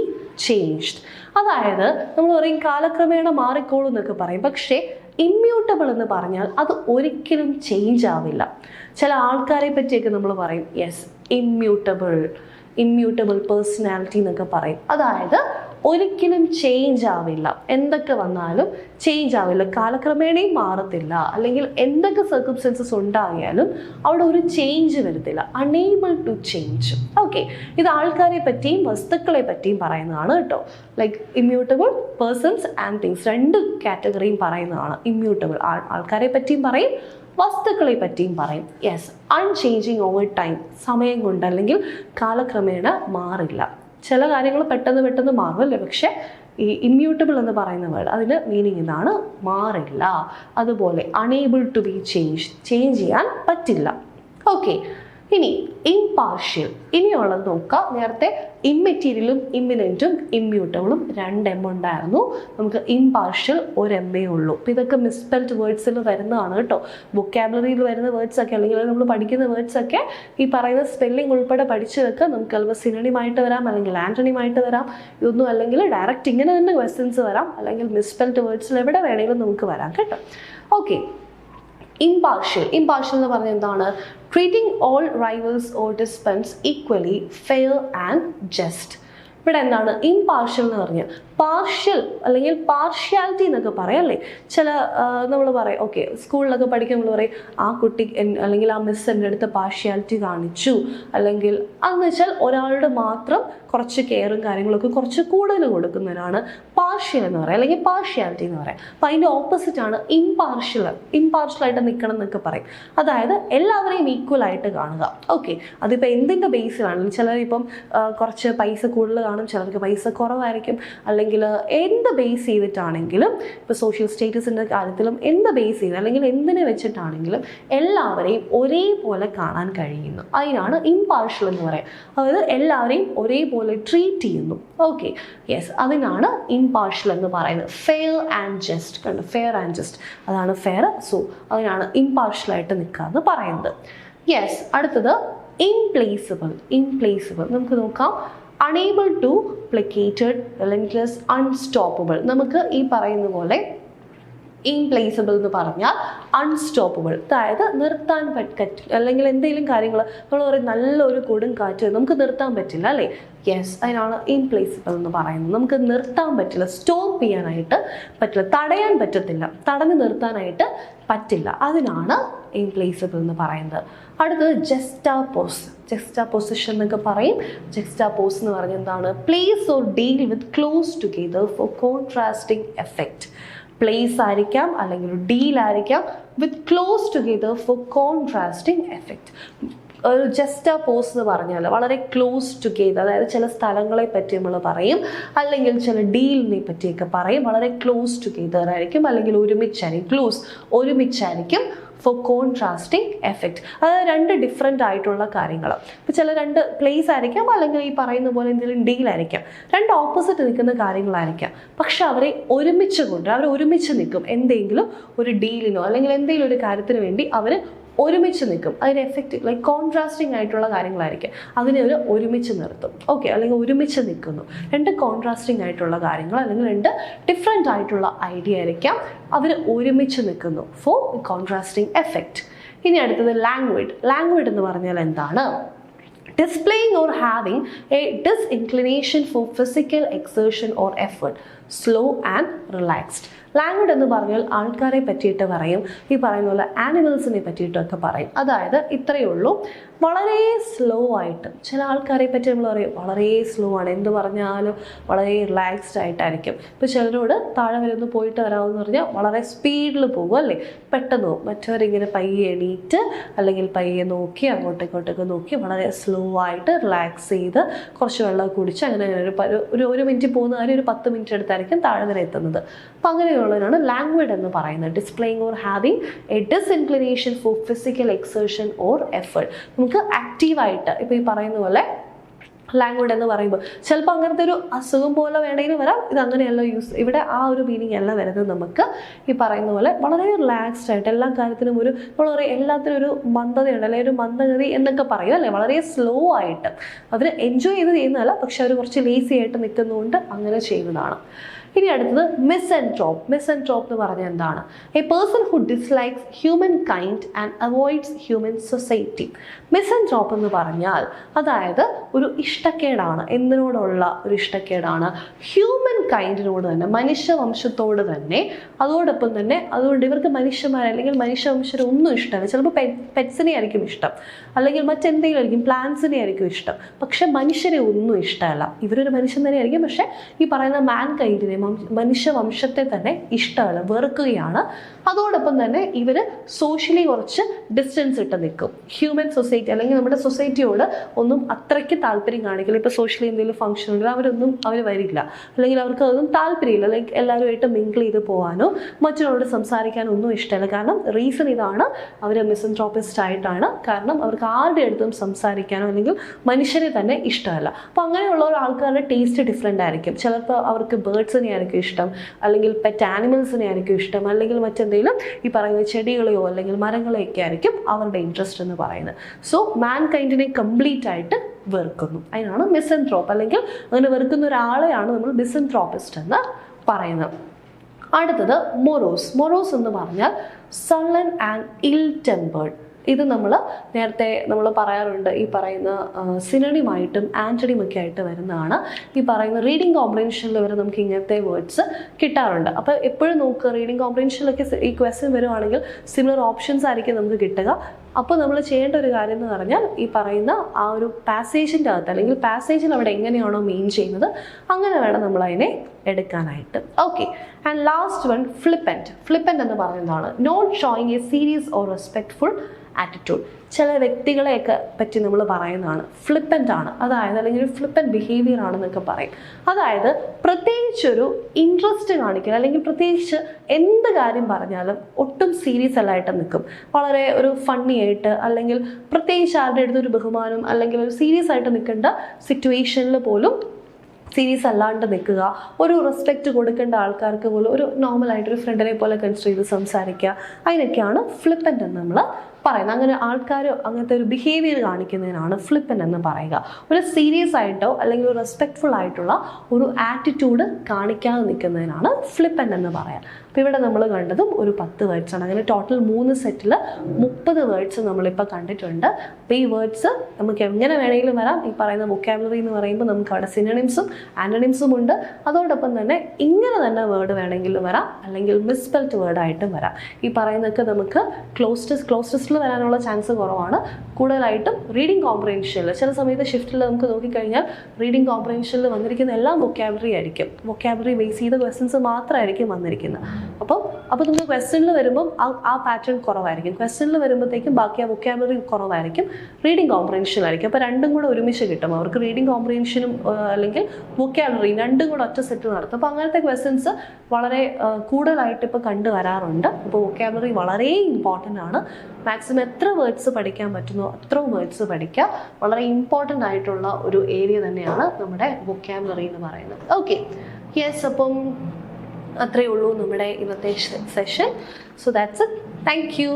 changed. അതായത് നമ്മൾ പറയും കാലക്രമേണ മാറിക്കോളും എന്നൊക്കെ പറയും, പക്ഷേ ഇമ്മ്യൂട്ടബിൾ എന്ന് പറഞ്ഞാൽ അത് ഒരിക്കലും ചേഞ്ച് ആവില്ല. ചില ആൾക്കാരെ പറ്റിയൊക്കെ നമ്മൾ പറയും യെസ് ഇമ്മ്യൂട്ടബിൾ പേഴ്സണാലിറ്റി എന്നൊക്കെ പറയും. അതായത് ഒരിക്കലും ചേഞ്ച് ആവില്ല, എന്തൊക്കെ വന്നാലും ചേഞ്ച് ആവില്ല, കാലക്രമേണയും മാറത്തില്ല, അല്ലെങ്കിൽ എന്തൊക്കെ സർക്കംസ്റ്റൻസസ് ഉണ്ടായാലും അവിടെ ഒരു ചേഞ്ച് വരത്തില്ല, അൺഏബിൾ ടു ചേഞ്ച്. ഓക്കെ, ഇത് ആൾക്കാരെ പറ്റിയും വസ്തുക്കളെ പറ്റിയും പറയുന്നതാണ് കേട്ടോ. Like immutable persons and things 2 കാറ്റഗറിയും പറയുന്നതാണ്. ഇമ്മ്യൂട്ടബിൾ ആൾക്കാരെ പറ്റിയും പറയും, വസ്തുക്കളെ പറ്റിയും പറയും. യെസ്, അൺചേഞ്ചിങ് ഓവർ ടൈം, സമയം കൊണ്ട് അല്ലെങ്കിൽ കാലക്രമേണ മാറില്ല. ചില കാര്യങ്ങൾ പെട്ടെന്ന് മാറും അല്ലേ, പക്ഷെ ഈ ഇമ്മ്യൂട്ടബിൾ എന്ന് പറയുന്ന വേർഡ് അതിന് മീനിങ് ഇതാണ്, മാറില്ല. അതുപോലെ അൺഏബിൾ ടു ബി ചേഞ്ച് ചെയ്യാൻ പറ്റില്ല. ഓക്കെ, ഇനി ഇംപാർഷ്യൽ. ഇനിയുള്ളത് നോക്കാം. നേരത്തെ ഇമ്മെറ്റീരിയലും ഇമ്മിനൻറ്റും ഇമ്മ്യൂട്ടബിളും 2 M ഉണ്ടായിരുന്നു. നമുക്ക് ഇംപാർഷ്യൽ 1 M ഉള്ളൂ. അപ്പോൾ ഇതൊക്കെ മിസ്പെൽഡ് വേർഡ്സിൽ വരുന്നതാണ് കേട്ടോ. വൊക്കാബുലറിയിൽ വരുന്ന വേർഡ്സ് ഒക്കെ അല്ലെങ്കിൽ നമ്മൾ പഠിക്കുന്ന വേർഡ്സ് ഒക്കെ ഈ പറയുന്ന സ്പെല്ലിംഗ് ഉൾപ്പെടെ പഠിച്ചു വെക്കുക. നമുക്ക് ചിലപ്പോൾ സിനണിമായിട്ട് വരാം, അല്ലെങ്കിൽ ആൻ്റണിയുമായിട്ട് വരാം. ഇതൊന്നും അല്ലെങ്കിൽ ഡയറക്റ്റ് ഇങ്ങനെ തന്നെ ക്വസ്റ്റ്യൻസ് വരാം, അല്ലെങ്കിൽ മിസ്പെൽഡ് വേർഡ്സിൽ എവിടെ വേണമെങ്കിലും നമുക്ക് വരാം കേട്ടോ. ഓക്കെ, ഇംപാർഷ്യൽ എന്ന് പറഞ്ഞാൽ എന്താണ്? Treating all rivals or dispense equally fair and just. ഇവിടെ എന്താണ് ഇംപാർഷ്യൽ എന്ന് പറഞ്ഞാൽ? പാർഷ്യൽ അല്ലെങ്കിൽ പാർഷ്യാലിറ്റി എന്നൊക്കെ പറയാം അല്ലേ. ചില നമ്മൾ പറയും ഓക്കെ സ്കൂളിലൊക്കെ പഠിക്കാൻ നമ്മൾ പറയും ആ കുട്ടി അല്ലെങ്കിൽ ആ മിസ് എൻ്റെ അടുത്ത് പാർഷ്യാലിറ്റി കാണിച്ചു, അല്ലെങ്കിൽ അതെന്ന് വെച്ചാൽ ഒരാളുടെ മാത്രം കുറച്ച് കെയറും കാര്യങ്ങളൊക്കെ കുറച്ച് കൂടുതൽ കൊടുക്കുന്നതിനാണ് പാർഷ്യൽ എന്ന് പറയാം, അല്ലെങ്കിൽ പാർഷ്യാലിറ്റി എന്ന് പറയാം. അപ്പം അതിൻ്റെ ഓപ്പോസിറ്റാണ് ഇംപാർഷ്യലായിട്ട് നിൽക്കണം എന്നൊക്കെ പറയും. അതായത് എല്ലാവരെയും ഈക്വൽ ആയിട്ട് കാണുക. ഓക്കെ, അതിപ്പോൾ എന്തിൻ്റെ ബേസിലാണെങ്കിലും ചിലരിപ്പം കുറച്ച് പൈസ കൂടുതൽ കാണും, ചിലർക്ക് പൈസ കുറവായിരിക്കും, അല്ലെങ്കിൽ എന്ത് ബേസ് ചെയ്തിട്ടാണെങ്കിലും ഇപ്പോൾ സോഷ്യൽ സ്റ്റേറ്റസിൻ്റെ കാര്യത്തിലും എന്ത് ബേസ് ചെയ്ത് അല്ലെങ്കിൽ എന്തിനെ വെച്ചിട്ടാണെങ്കിലും എല്ലാവരെയും ഒരേപോലെ കാണാൻ കഴിയുന്നു. അതിനാണ് ഇംപാർഷ്യൽ എന്ന് പറയാം. അതായത് എല്ലാവരെയും ഒരേപോലെ ട്രീറ്റ് ചെയ്യുന്നു. ഓക്കെ, യെസ്, അതിനാണ് ഇംപാർഷ്യൽ എന്ന് പറയുന്നത്. ഫെയർ ആൻഡ് ജസ്റ്റ് കണ്ടു, ഫെയർ ആൻഡ് ജസ്റ്റ്, അതാണ് ഫെയർ. സോ അതിനാണ് ഇംപാർഷ്യലായിട്ട് നിൽക്കുക എന്ന് പറയുന്നത്. യെസ്, അടുത്തത് ഇംപ്ലേസിബിൾ നമുക്ക് നോക്കാം. Unable to placated, relentless, unstoppable. നമുക്ക് ഈ പറയുന്ന പോലെ ഇംപ്ലേസിബിൾ എന്ന് പറഞ്ഞാൽ അൺസ്റ്റോപ്പബിൾ, അതായത് നിർത്താൻ പറ്റില്ല. അല്ലെങ്കിൽ എന്തെങ്കിലും കാര്യങ്ങൾ നമ്മൾ പറയും നല്ലൊരു കൊടും കാറ്റ് നമുക്ക് നിർത്താൻ പറ്റില്ല അല്ലേ. യെസ്, അതിനാണ് ഇംപ്ലേസിബിൾ എന്ന് പറയുന്നത്. നമുക്ക് നിർത്താൻ പറ്റില്ല, സ്റ്റോപ്പ് ചെയ്യാനായിട്ട് പറ്റില്ല, തടയാൻ പറ്റത്തില്ല, തടഞ്ഞു നിർത്താനായിട്ട് പറ്റില്ല. അതിനാണ് ഇംപ്ലേസിബിൾ എന്ന് പറയുന്നത്. അടുത്തത് ജസ്റ്റാപോസിഷൻ എന്നൊക്കെ പറയും. ജസ്റ്റാപോസ് എന്ന് പറഞ്ഞാൽ എന്താണ്? Place or deal with close together for contrasting effect. Place ആയിരിക്കാം അല്ലെങ്കിൽ ഡീൽ ആയിരിക്കാം with close together for contrasting effect. ഒരു ജസ്റ്റാപോസ് എന്ന് പറഞ്ഞാൽ വളരെ ക്ലോസ് ടുഗെദർ, അതായത് ചില സ്ഥലങ്ങളെ പറ്റി നമ്മൾ പറയും, അല്ലെങ്കിൽ ചില ഡീലിനെ പറ്റിയൊക്കെ പറയും. വളരെ ക്ലോസ് ടുഗെദർ ആയിരിക്കും, അല്ലെങ്കിൽ ഒരുമിച്ചായിരിക്കും ഫോർ കോൺട്രാസ്റ്റിംഗ് എഫക്റ്റ്. അതായത് 2 ഡിഫറെൻ്റ് ആയിട്ടുള്ള കാര്യങ്ങൾ. ഇപ്പോൾ ചില 2 പ്ലേസ് ആയിരിക്കാം, അല്ലെങ്കിൽ ഈ പറയുന്ന പോലെ എന്തെങ്കിലും ഡീലായിരിക്കാം, 2 ഓപ്പോസിറ്റ് നിൽക്കുന്ന കാര്യങ്ങളായിരിക്കാം. പക്ഷെ അവരെ ഒരുമിച്ച് നിൽക്കും. എന്തെങ്കിലും ഒരു ഡീലിനോ അല്ലെങ്കിൽ എന്തെങ്കിലും ഒരു കാര്യത്തിന് വേണ്ടി അവർ ഒരുമിച്ച് നിൽക്കും. അതിന് എഫക്റ്റ് ലൈക്ക് കോൺട്രാസ്റ്റിംഗ് ആയിട്ടുള്ള കാര്യങ്ങളായിരിക്കും, അതിനെ അവർ ഒരുമിച്ച് നിർത്തും. ഓക്കെ, അല്ലെങ്കിൽ ഒരുമിച്ച് നിൽക്കുന്നു. 2 കോൺട്രാസ്റ്റിംഗ് ആയിട്ടുള്ള കാര്യങ്ങൾ അല്ലെങ്കിൽ 2 ഡിഫറെൻ്റ് ആയിട്ടുള്ള ഐഡിയ ആയിരിക്കാം, അവർ ഒരുമിച്ച് നിൽക്കുന്നു ഫോർ കോൺട്രാസ്റ്റിംഗ് എഫക്റ്റ്. ഇനി അടുത്തത് ലാംഗ്വേഡ് എന്ന് പറഞ്ഞാൽ എന്താണ്? displaying or having a disinclination for physical exertion or effort, slow and relaxed. ലാംഗ്വേഡ് എന്ന് പറഞ്ഞാൽ ആൾക്കാരെ പറ്റിയിട്ട് പറയും, ഈ പറയുന്ന പോലെ ആനിമൽസിനെ പറ്റിയിട്ടൊക്കെ പറയും. അതായത് ഇത്രയേ ഉള്ളൂ, വളരെ സ്ലോ ആയിട്ട്. ചില ആൾക്കാരെ പറ്റി നമ്മൾ പറയും വളരെ സ്ലോ ആണ്, എന്ത് പറഞ്ഞാലും വളരെ റിലാക്സ്ഡ് ആയിട്ടായിരിക്കും. ഇപ്പോൾ ചിലരോട് താഴെ വരുന്ന പോയിട്ട് വരാമെന്ന് പറഞ്ഞാൽ വളരെ സ്പീഡിൽ പോകും അല്ലേ, പെട്ടെന്ന് പോകും. മറ്റവരിങ്ങനെ പയ്യെ എണീറ്റ് അല്ലെങ്കിൽ പയ്യെ നോക്കി അങ്ങോട്ടേക്കോട്ടൊക്കെ നോക്കി വളരെ സ്ലോ ആയിട്ട് റിലാക്സ് ചെയ്ത് കുറച്ച് വെള്ളം കുടിച്ച് അങ്ങനെ ഒരു മിനിറ്റ് പോകുന്ന കാര്യം ഒരു 10 മിനിറ്റ് എടുത്തായിരിക്കും താഴെ വരെ എത്തുന്നത്. അപ്പം അങ്ങനെയുള്ളവരാണ് ലാംഗ്വേഡ് എന്ന് പറയുന്നത്. Displaying or having a disinclination for physical exertion or effort. നമുക്ക് ആക്റ്റീവായിട്ട് ഇപ്പോൾ ഈ പറയുന്ന പോലെ ലാംഗ്വേഡ് എന്ന് പറയുമ്പോൾ ചിലപ്പോൾ അങ്ങനത്തെ ഒരു അസുഖം പോലെ വേണമെങ്കിൽ വരാം. ഇത് അങ്ങനെയല്ല ഇവിടെ ആ ഒരു മീനിങ് അല്ല വരുന്നത്. നമുക്ക് ഈ പറയുന്ന പോലെ വളരെ റിലാക്സ്ഡ് ആയിട്ട് എല്ലാ കാര്യത്തിനും നമ്മൾ പറയും എല്ലാത്തിനും ഒരു മന്ദതയുണ്ട്, അല്ലെങ്കിൽ ഒരു മന്ദഗതി എന്നൊക്കെ പറയും അല്ലേ, വളരെ സ്ലോ ആയിട്ട്. അവർ എൻജോയ് ചെയ്ത് ചെയ്യുന്നതല്ല, പക്ഷെ അവർ കുറച്ച് ലേസി ആയിട്ട് നിൽക്കുന്നതുകൊണ്ട് അങ്ങനെ ചെയ്യുന്നതാണ്. ഇനി അടുത്തത് മിസൻട്രോപ്പ്. മിസൻട്രോപ്പ് എന്ന് പറഞ്ഞാൽ എന്താണ്? A person who dislikes human kind and avoids human society. Misanthrope എന്ന് പറഞ്ഞാൽ അതായത് ഒരു ഇഷ്ടക്കേടാണ്, എന്തിനോടുള്ള ഒരു ഇഷ്ടക്കേടാണ്? ഹ്യൂമൻ കൈൻഡിനോട് തന്നെ, മനുഷ്യവംശത്തോട് തന്നെ. അതോടൊപ്പം തന്നെ അതുകൊണ്ട് ഇവർക്ക് മനുഷ്യന്മാരെ അല്ലെങ്കിൽ മനുഷ്യവംശരെ ഒന്നും ഇഷ്ടമല്ല. ചിലപ്പോൾ പെറ്റ്സിനെ ആയിരിക്കും ഇഷ്ടം, അല്ലെങ്കിൽ മറ്റെന്തെങ്കിലും ആയിരിക്കും, പ്ലാന്റ്സിനെ ആയിരിക്കും ഇഷ്ടം, പക്ഷെ മനുഷ്യരെ ഒന്നും ഇഷ്ടമല്ല. ഇവരൊരു മനുഷ്യൻ തന്നെ ആയിരിക്കും, പക്ഷെ ഈ പറയുന്ന മാൻ കൈൻഡിനെ, മനുഷ്യവംശത്തെ തന്നെ ഇഷ്ടമല്ല, വെറുക്കുകയാണ്. അതോടൊപ്പം തന്നെ ഇവർ സോഷ്യലി കുറച്ച് ഡിസ്റ്റൻസ് ഇട്ട് നിൽക്കും. ഹ്യൂമൻ സൊസൈറ്റി അല്ലെങ്കിൽ നമ്മുടെ സൊസൈറ്റിയോട് ഒന്നും അത്രയ്ക്ക് താല്പര്യം കാണിക്കില്ല. ഇപ്പോൾ സോഷ്യലി എന്തെങ്കിലും ഫംഗ്ഷൻ ഉണ്ടെങ്കിൽ അവർ വരില്ല, അല്ലെങ്കിൽ അവർക്ക് അതൊന്നും താല്പര്യമില്ല. ലൈക്ക് എല്ലാവരുമായിട്ട് മിങ്കിൾ ചെയ്ത് പോകാനോ മറ്റുള്ളവരോട് സംസാരിക്കാനോ ഒന്നും ഇഷ്ടമല്ല. കാരണം റീസൺ ഇതാണ്, അവർ മിസൻട്രോപ്പിസ്റ്റ് ആയിട്ടാണ്. കാരണം അവർക്ക് ആരുടെ അടുത്തും സംസാരിക്കാനോ അല്ലെങ്കിൽ മനുഷ്യരെ തന്നെ ഇഷ്ടമല്ല. അപ്പോൾ അങ്ങനെയുള്ള ആൾക്കാരുടെ ടേസ്റ്റ് ഡിഫറെൻ്റ് ആയിരിക്കും. ചിലപ്പോൾ അവർക്ക് ബേർഡ്സിനെ ആയിരിക്കും ഇഷ്ടം, അല്ലെങ്കിൽ പെറ്റ് ആനിമൽസിനെ ആയിരിക്കും ഇഷ്ടം, അല്ലെങ്കിൽ മറ്റെന്തെങ്കിലും ഈ പറയുന്ന ചെടികളെയോ അല്ലെങ്കിൽ മരങ്ങളെയൊക്കെ ആയിരിക്കും അവരുടെ ഇൻട്രസ്റ്റ് എന്ന് പറയുന്നത്. സോ മാൻ കൈൻഡിനെ കംപ്ലീറ്റ് ആയിട്ട് വെറുക്കുന്നു. അതിനാണ് മിസൻട്രോപ്പ്, അല്ലെങ്കിൽ അങ്ങനെ വെറുക്കുന്ന ഒരാളെയാണ് നമ്മൾ മിസൻട്രോപ്പിസ്റ്റ് എന്ന് പറയുന്നത്. അടുത്തത് മൊറോസ്. മൊറോസ് എന്ന് പറഞ്ഞാൽ സള്ളൻ ആൻഡ് ഇൽ ടെമ്പേർഡ്. ഇത് നേരത്തെ നമ്മൾ പറയാറുണ്ട്, ഈ പറയുന്ന സിനണിമായിട്ടും ആൻറ്റണിമൊക്കെ ആയിട്ട് വരുന്നതാണ്. ഈ പറയുന്ന റീഡിങ് കോംപ്രിഹെൻഷനിൽ വരെ നമുക്ക് ഇങ്ങനത്തെ വേർഡ്സ് കിട്ടാറുണ്ട്. അപ്പോൾ എപ്പോഴും നോക്കുക, റീഡിങ് കോംപ്രിഹെൻഷനിലൊക്കെ ഈ ക്വസ്റ്റ്യൻ വരുവാണെങ്കിൽ സിമിലർ ഓപ്ഷൻസ് ആയിരിക്കും നമുക്ക് കിട്ടുക. അപ്പോൾ നമ്മൾ ചെയ്യേണ്ട ഒരു കാര്യം എന്ന് പറഞ്ഞാൽ ഈ പറയുന്ന ആ ഒരു പാസേജിൻ്റെ അകത്ത് അല്ലെങ്കിൽ പാസേജിൽ അവിടെ എങ്ങനെയാണോ മീൻ ചെയ്യുന്നത് അങ്ങനെ വേണം നമ്മൾ അതിനെ എടുക്കാനായിട്ട്. Okay, and last one flippant. Flippant എന്ന് പറയുന്നതാണ് not showing a serious or respectful attitude. ചില വ്യക്തികളെയൊക്കെ പറ്റി നമ്മൾ പറയുന്നതാണ് ഫ്ലിപ്പൻ്റ് ആണ്, അതായത് അല്ലെങ്കിൽ ഒരു ഫ്ലിപ്പൻ്റ് ബിഹേവിയർ ആണെന്നൊക്കെ പറയും. അതായത് പ്രത്യേകിച്ചൊരു ഇൻട്രസ്റ്റ് കാണിക്കില്ല, അല്ലെങ്കിൽ പ്രത്യേകിച്ച് എന്ത് കാര്യം പറഞ്ഞാലും ഒട്ടും സീരിയസ് അല്ലായിട്ട് നിൽക്കും. വളരെ ഒരു ഫണ്ണി ആയിട്ട്, അല്ലെങ്കിൽ പ്രത്യേകിച്ച് ആരുടെ അടുത്തൊരു ബഹുമാനം അല്ലെങ്കിൽ ഒരു സീരിയസ് ആയിട്ട് നിൽക്കേണ്ട സിറ്റുവേഷനിൽ പോലും സീരിയസ് അല്ലാണ്ട് നിൽക്കുക. ഒരു റെസ്പെക്റ്റ് കൊടുക്കേണ്ട ആൾക്കാർക്ക് പോലും ഒരു നോർമലായിട്ടൊരു ഫ്രണ്ടിനെ പോലെ കൺസിഡർ ചെയ്ത് സംസാരിക്കുക. അതിനൊക്കെയാണ് ഫ്ലിപ്പൻ്റ് എന്ന് നമ്മൾ പറയുന്നത്. അങ്ങനെ ആൾക്കാർ അങ്ങനത്തെ ഒരു ബിഹേവിയർ കാണിക്കുന്നതിനാണ് ഫ്ലിപ്പൻ്റ് എന്ന് പറയുക. ഒരു സീരിയസ് ആയിട്ടോ അല്ലെങ്കിൽ ഒരു റെസ്പെക്ട്ഫുൾ ആയിട്ടുള്ള ഒരു ആറ്റിറ്റ്യൂഡ് കാണിക്കാതെ നിൽക്കുന്നതിനാണ് ഫ്ലിപ്പൻ്റ് എന്ന് പറയാം. അപ്പോൾ ഇവിടെ നമ്മൾ കണ്ടതും ഒരു 10 വേർഡ്സാണ്. അങ്ങനെ ടോട്ടൽ 3 സെറ്റിൽ 30 വേർഡ്സ് നമ്മളിപ്പോൾ കണ്ടിട്ടുണ്ട്. അപ്പോൾ ഈ വേർഡ്സ് നമുക്ക് എങ്ങനെ വേണമെങ്കിലും വരാം. ഈ പറയുന്ന വൊക്കാബുലറി എന്ന് പറയുമ്പോൾ നമുക്ക് അവിടെ സിനണിംസും ആൻ്റണിംസും ഉണ്ട്. അതോടൊപ്പം തന്നെ ഇങ്ങനെ തന്നെ വേർഡ് വേണമെങ്കിലും വരാം, അല്ലെങ്കിൽ മിസ്പെൽറ്റ് വേർഡായിട്ടും വരാം. ഈ പറയുന്നതൊക്കെ നമുക്ക് ക്ലോസസ്റ്റിൽ വരാനുള്ള ചാൻസ് കുറവാണ്. കൂടുതലായിട്ടും റീഡിങ് കോംപ്രിഹെൻഷനിൽ ചില സമയത്ത് ഷിഫ്റ്റിൽ നമുക്ക് നോക്കിക്കഴിഞ്ഞാൽ റീഡിങ് കോംപ്രിഹെൻഷനിൽ വന്നിരിക്കുന്ന എല്ലാം വൊക്കാബുലറി ആയിരിക്കും. വൊക്കാബുലറി ബേസ് ചെയ്ത ക്വസ്റ്റ്യൻസ് മാത്രമായിരിക്കും വന്നിരിക്കുന്നത്. അപ്പോൾ നമുക്ക് ക്വസ്റ്റ്യനിൽ വരുമ്പം ആ പാറ്റേൺ കുറവായിരിക്കും. ക്വസ്റ്റ്യനിൽ വരുമ്പോഴത്തേക്കും ബാക്കി ആ വൊക്കാബുലറി കുറവായിരിക്കും, റീഡിങ് കോംപ്രിഹെൻഷനിലായിരിക്കും. അപ്പോൾ രണ്ടും കൂടെ ഒരുമിച്ച് കിട്ടും അവർക്ക്. റീഡിങ് കോംപ്രിഹെൻഷനും അല്ലെങ്കിൽ വൊക്കാബുലറി രണ്ടും കൂടെ ഒറ്റ സെറ്റ് നടത്തും. അപ്പോൾ അങ്ങനത്തെ ക്വസ്റ്റ്യൻസ് വളരെ കൂടുതലായിട്ട് ഇപ്പോൾ കണ്ടുവരാറുണ്ട്. അപ്പോൾ വൊക്കാബുലറി വളരെ ഇമ്പോർട്ടൻ്റ് ആണ്. മാക്സിമം എത്ര വേർഡ്സ് പഠിക്കാൻ പറ്റുന്നോ അത്രയും വേർഡ്സ് പഠിക്കുക. വളരെ ഇമ്പോർട്ടൻ്റ് ആയിട്ടുള്ള ഒരു ഏരിയ തന്നെയാണ് നമ്മുടെ വൊക്കാബുലറി എന്ന് പറയുന്നത്. ഓക്കെ, യെസ്, അപ്പം അത്രയേ ഉള്ളൂ നമ്മുടെ ഇന്നത്തെ session. So that's it. Thank you.